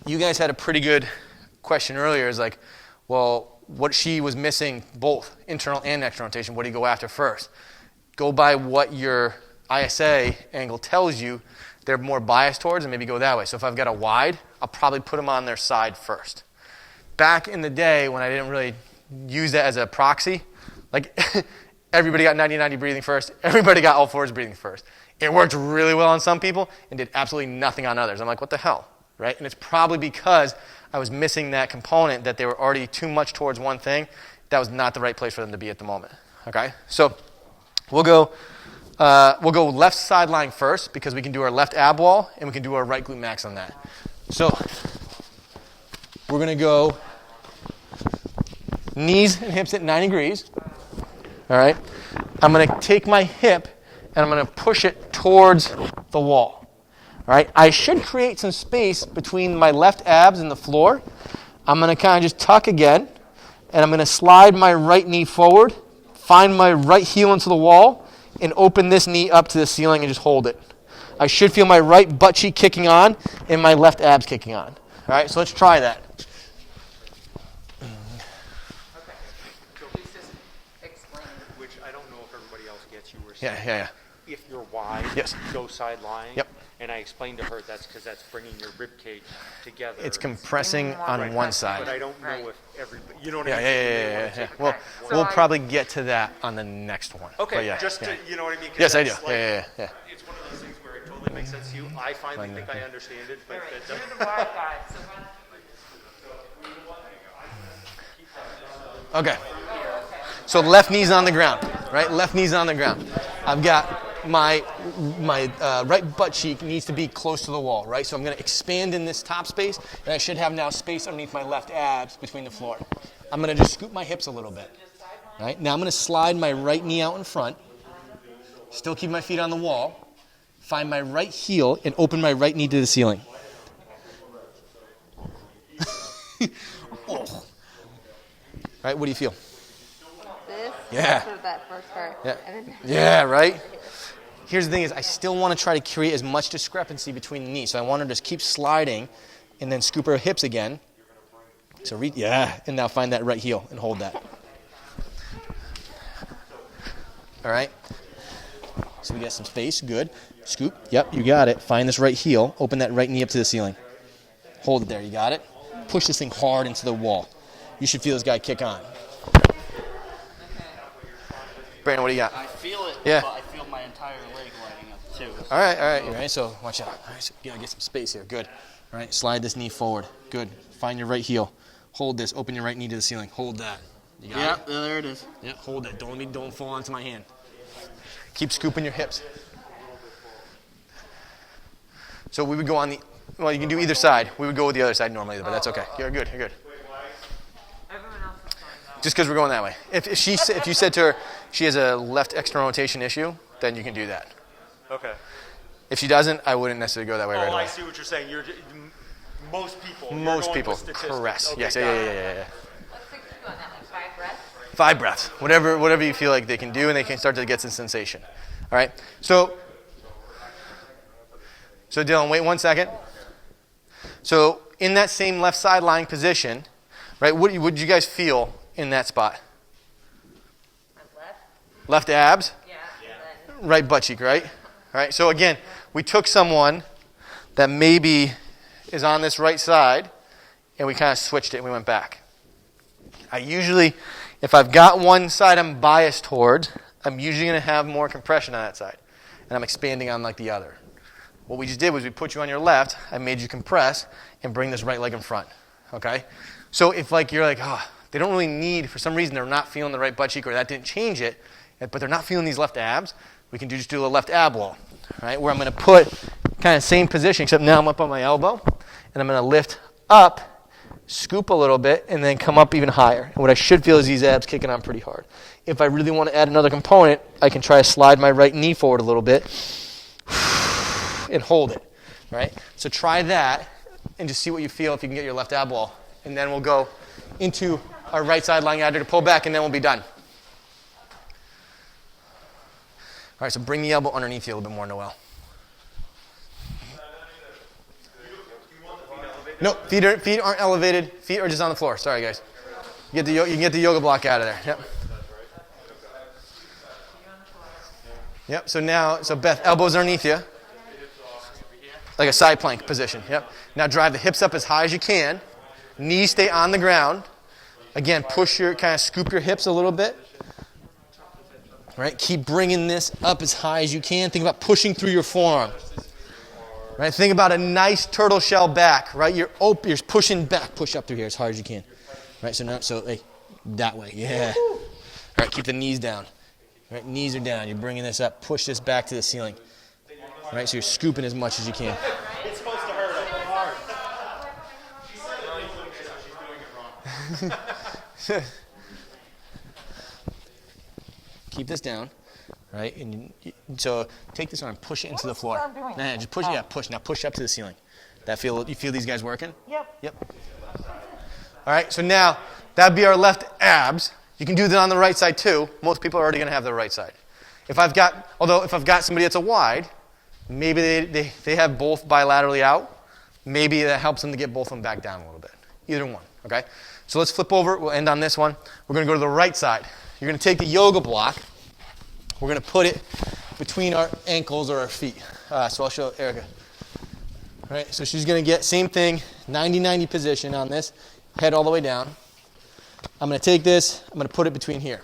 you guys had a pretty good question earlier. Is like, well, what she was missing, both internal and external rotation, what do you go after first? Go by what your ISA angle tells you they're more biased towards, and maybe go that way. So if I've got a wide, I'll probably put them on their side first. Back in the day when I didn't really use that as a proxy, like everybody got 90-90 breathing first, everybody got all fours breathing first. It worked really well on some people and did absolutely nothing on others. I'm like, what the hell, right? And it's probably because I was missing that component, that they were already too much towards one thing. That was not the right place for them to be at the moment. Okay, so we'll go left sideline first because we can do our left ab wall and we can do our right glute max on that. So we're going to go knees and hips at 90 degrees. All right. I'm going to take my hip and I'm going to push it towards the wall. All right. I should create some space between my left abs and the floor. I'm going to kind of just tuck again, and I'm going to slide my right knee forward, find my right heel into the wall, and open this knee up to the ceiling and just hold it. I should feel my right butt cheek kicking on and my left abs kicking on. All right, so let's try that. Okay. So please just explain. Which I don't know if everybody else gets. You were saying Yeah. if you're wide, Yes. go sideline. Yep. And I explained to her that's because that's bringing your rib cage together. It's compressing on Right. one But side. I don't know if everybody, you know what Yeah. I mean? You may wanna take Well, it back. we'll probably get to that on the next one. Okay, But yeah, just yeah. to, you know what I mean? 'Cause Yes, I do. that's like- Yeah. It's one of those things where it totally makes makes sense to you. I finally think I understand it, but All right, that you're doesn't. the wide guy, so run. Okay. So left knee's on the ground, right? Left knee's on the ground. I've got my right butt cheek needs to be close to the wall, right? So I'm going to expand in this top space, and I should have now space underneath my left abs between the floor. I'm going to just scoop my hips a little bit, right? Now I'm going to slide my right knee out in front, still keep my feet on the wall, find my right heel, and open my right knee to the ceiling. Oh. Right, what do you feel? This. Yeah. For that first part. Yeah. And then Yeah, right? Here's the thing is I still want to try to create as much discrepancy between the knees. So I want to just keep sliding and then scoop her hips again. So and now find that right heel and hold that. All right? So we got some space, good. Scoop, yep, you got it. Find this right heel, open that right knee up to the ceiling. Hold it there, you got it? Push this thing hard into the wall. You should feel this guy kick on. Brandon, what do you got? I feel it, Yeah. but I feel my entire leg lighting up too. All right. You ready? So watch out. All right, so you gotta get some space here. Good. All right, slide this knee forward. Good. Find your right heel. Hold this. Open your right knee to the ceiling. Hold that. You got Yeah, it? there it is. Yeah. Hold it. Don't fall onto my hand. Keep scooping your hips. So we would go on the. Well, you can do either side. We would go with the other side normally, but that's okay. You're good. Everyone else is going now. Just because we're going that way. If you said to her she has a left external rotation issue, then you can do that. Okay. If she doesn't, I wouldn't necessarily go that way right Oh, away. I see what you're saying. Most people. you're Most going people, with statistics. correct. Okay, Yes, got it. yeah. what's the cue on that? Like 5 breaths? 5 breaths, whatever you feel like they can do, and they can start to get some sensation. All right. So Dylan, wait 1 second. So in that same left side lying position, right? What did you guys feel in that spot? My left? Left abs, Yeah. And then right butt cheek, right? All right. So again, we took someone that maybe is on this right side, and we kind of switched it and we went back. I usually, if I've got one side I'm biased towards, I'm usually going to have more compression on that side, and I'm expanding on like the other. What we just did was we put you on your left, I made you compress, and bring this right leg in front, okay? So if you're like, they don't really need, for some reason they're not feeling the right butt cheek or that didn't change it, but they're not feeling these left abs, we can just do a left ab wall, right? Where I'm going to put kind of same position, except now I'm up on my elbow, and I'm going to lift up, scoop a little bit, and then come up even higher. And what I should feel is these abs kicking on pretty hard. If I really want to add another component, I can try to slide my right knee forward a little bit and hold it, right? So try that and just see what you feel if you can get your left ab wall. And then we'll go into our right side lying adductor pull back, and then we'll be done. All right, so bring the elbow underneath you a little bit more, Noel. No, feet aren't elevated. Feet are just on the floor. Sorry, guys. You can get the yoga block out of there. Yep. Yep. So Beth, elbows underneath you, like a side plank position. Yep. Now drive the hips up as high as you can. Knees stay on the ground. Again, kind of scoop your hips a little bit. Right. Keep bringing this up as high as you can. Think about pushing through your forearm. Right, think about a nice turtle shell back, right? You're pushing back, push up through here as hard as you can. Right, so that way, yeah. All right, keep the knees down. Right, knees are down, you're bringing this up, push this back to the ceiling. Right, so you're scooping as much as you can. It's supposed to hurt hard. Keep this down. Right, so take this arm, push it into the floor. What is the arm doing? Nah, just push it. Yeah, push. Now push up to the ceiling. You feel these guys working? Yep. All right, so now that'd be our left abs. You can do that on the right side too. Most people are already going to have the right side. If I've got somebody that's a wide, maybe they have both bilaterally out. Maybe that helps them to get both of them back down a little bit. Either one. Okay. So let's flip over. We'll end on this one. We're going to go to the right side. You're going to take the yoga block. We're going to put it between our ankles or our feet. So I'll show Erica. All right, so she's going to get, same thing, 90-90 position on this, head all the way down. I'm going to take this, I'm going to put it between here.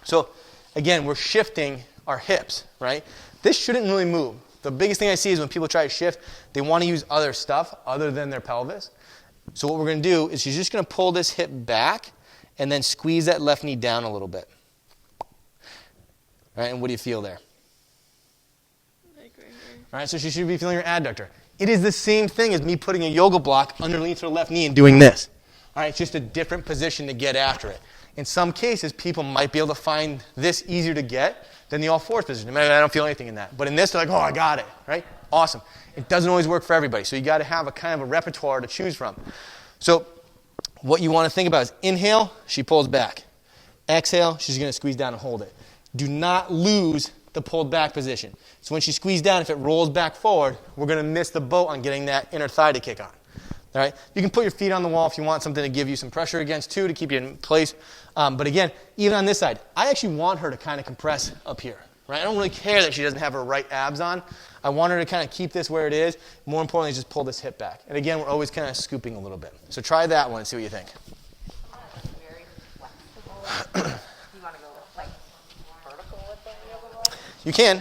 So, again, we're shifting our hips, right? This shouldn't really move. The biggest thing I see is when people try to shift, they want to use other stuff other than their pelvis. So what we're going to do is she's just going to pull this hip back and then squeeze that left knee down a little bit. All right, and what do you feel there? Like right here. All right, so she should be feeling her adductor. It is the same thing as me putting a yoga block underneath her left knee and doing this. All right, it's just a different position to get after it. In some cases, people might be able to find this easier to get than the all fours position. I don't feel anything in that. But in this, they're like, oh, I got it, right? Awesome. It doesn't always work for everybody, so you got to have a kind of a repertoire to choose from. So what you want to think about is inhale, she pulls back. Exhale, she's going to squeeze down and hold it. Do not lose the pulled back position. So when she squeezes down, if it rolls back forward, we're going to miss the boat on getting that inner thigh to kick on. All right? You can put your feet on the wall if you want something to give you some pressure against too, to keep you in place. But again, even on this side, I actually want her to kind of compress up here. Right? I don't really care that she doesn't have her right abs on. I want her to kind of keep this where it is. More importantly, just pull this hip back. And again, we're always kind of scooping a little bit. So try that one and see what you think. Very flexible. You want to go like vertical with the yoga block? You can.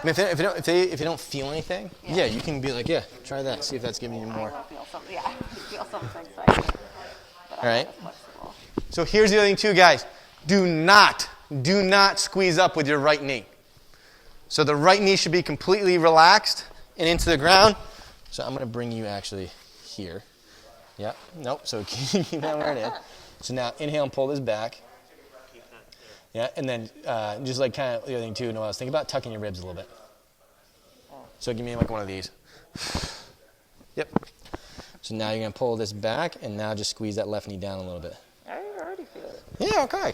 I mean, if you don't feel anything, yeah, you can be like, yeah, try that. See if that's giving you more. I feel something. Yeah, I feel something. So I think, but All right. I'm flexible. So here's the other thing too, guys. Do not squeeze up with your right knee. So the right knee should be completely relaxed and into the ground. So I'm going to bring you actually here. Yep. Nope. So keep that where it is. So now inhale and pull this back. Yeah, and then just like kind of the other thing too, Noel, think about tucking your ribs a little bit. So give me like one of these. Yep. So now you're going to pull this back, and now just squeeze that left knee down a little bit. I already feel it. Yeah, okay.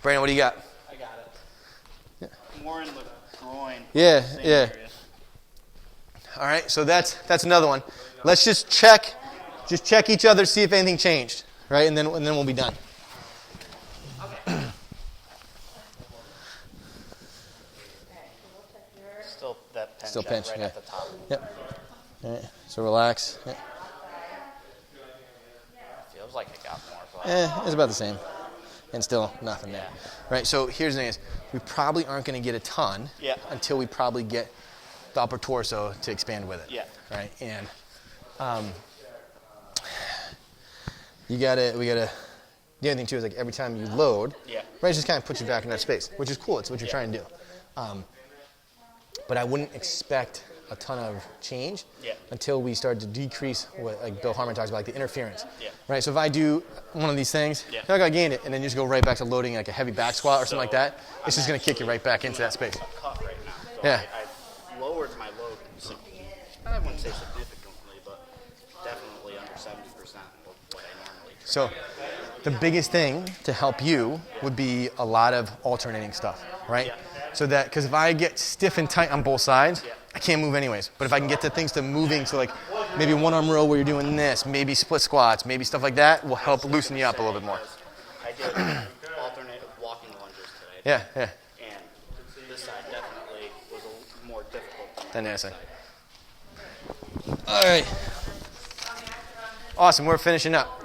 Brandon, what do you got? I got it. More in the groin. Yeah, same yeah. area. All right, so that's another one. Let's just check each other, see if anything changed, right? And then we'll be done. Still that pinch, Still pinch, right yeah. at the top. Yep. All right, so relax. Yeah. Feels like it got more. But It's about the same. And still nothing there. Right, so here's the thing is, we probably aren't going to get a ton until we probably get the upper torso to expand with it. Yeah. Right, and we gotta, the other thing too is like every time you load, right, it just kind of puts you back in that space, which is cool. It's what you're trying to do. But I wouldn't expect a ton of change until we start to decrease what like Bill Harmon talks about, like the interference. Right, so if I do one of these things, you're not gonna gain it, and then you just go right back to loading like a heavy back squat or something like that. It's just gonna kick you right back into that space. cut right now. So Yeah. I lowered my load. I wouldn't say significantly, but definitely under 70% of what I normally do. So the biggest thing to help you would be a lot of alternating stuff, right? So that, because if I get stiff and tight on both sides, I can't move anyways. But if I can get the things to moving, so like maybe one arm row where you're doing this, maybe split squats, maybe stuff like that will help loosen you up a little bit more. I did alternative walking lunges today. Yeah. And this side definitely was more difficult Then that side. All right. Awesome, we're finishing up.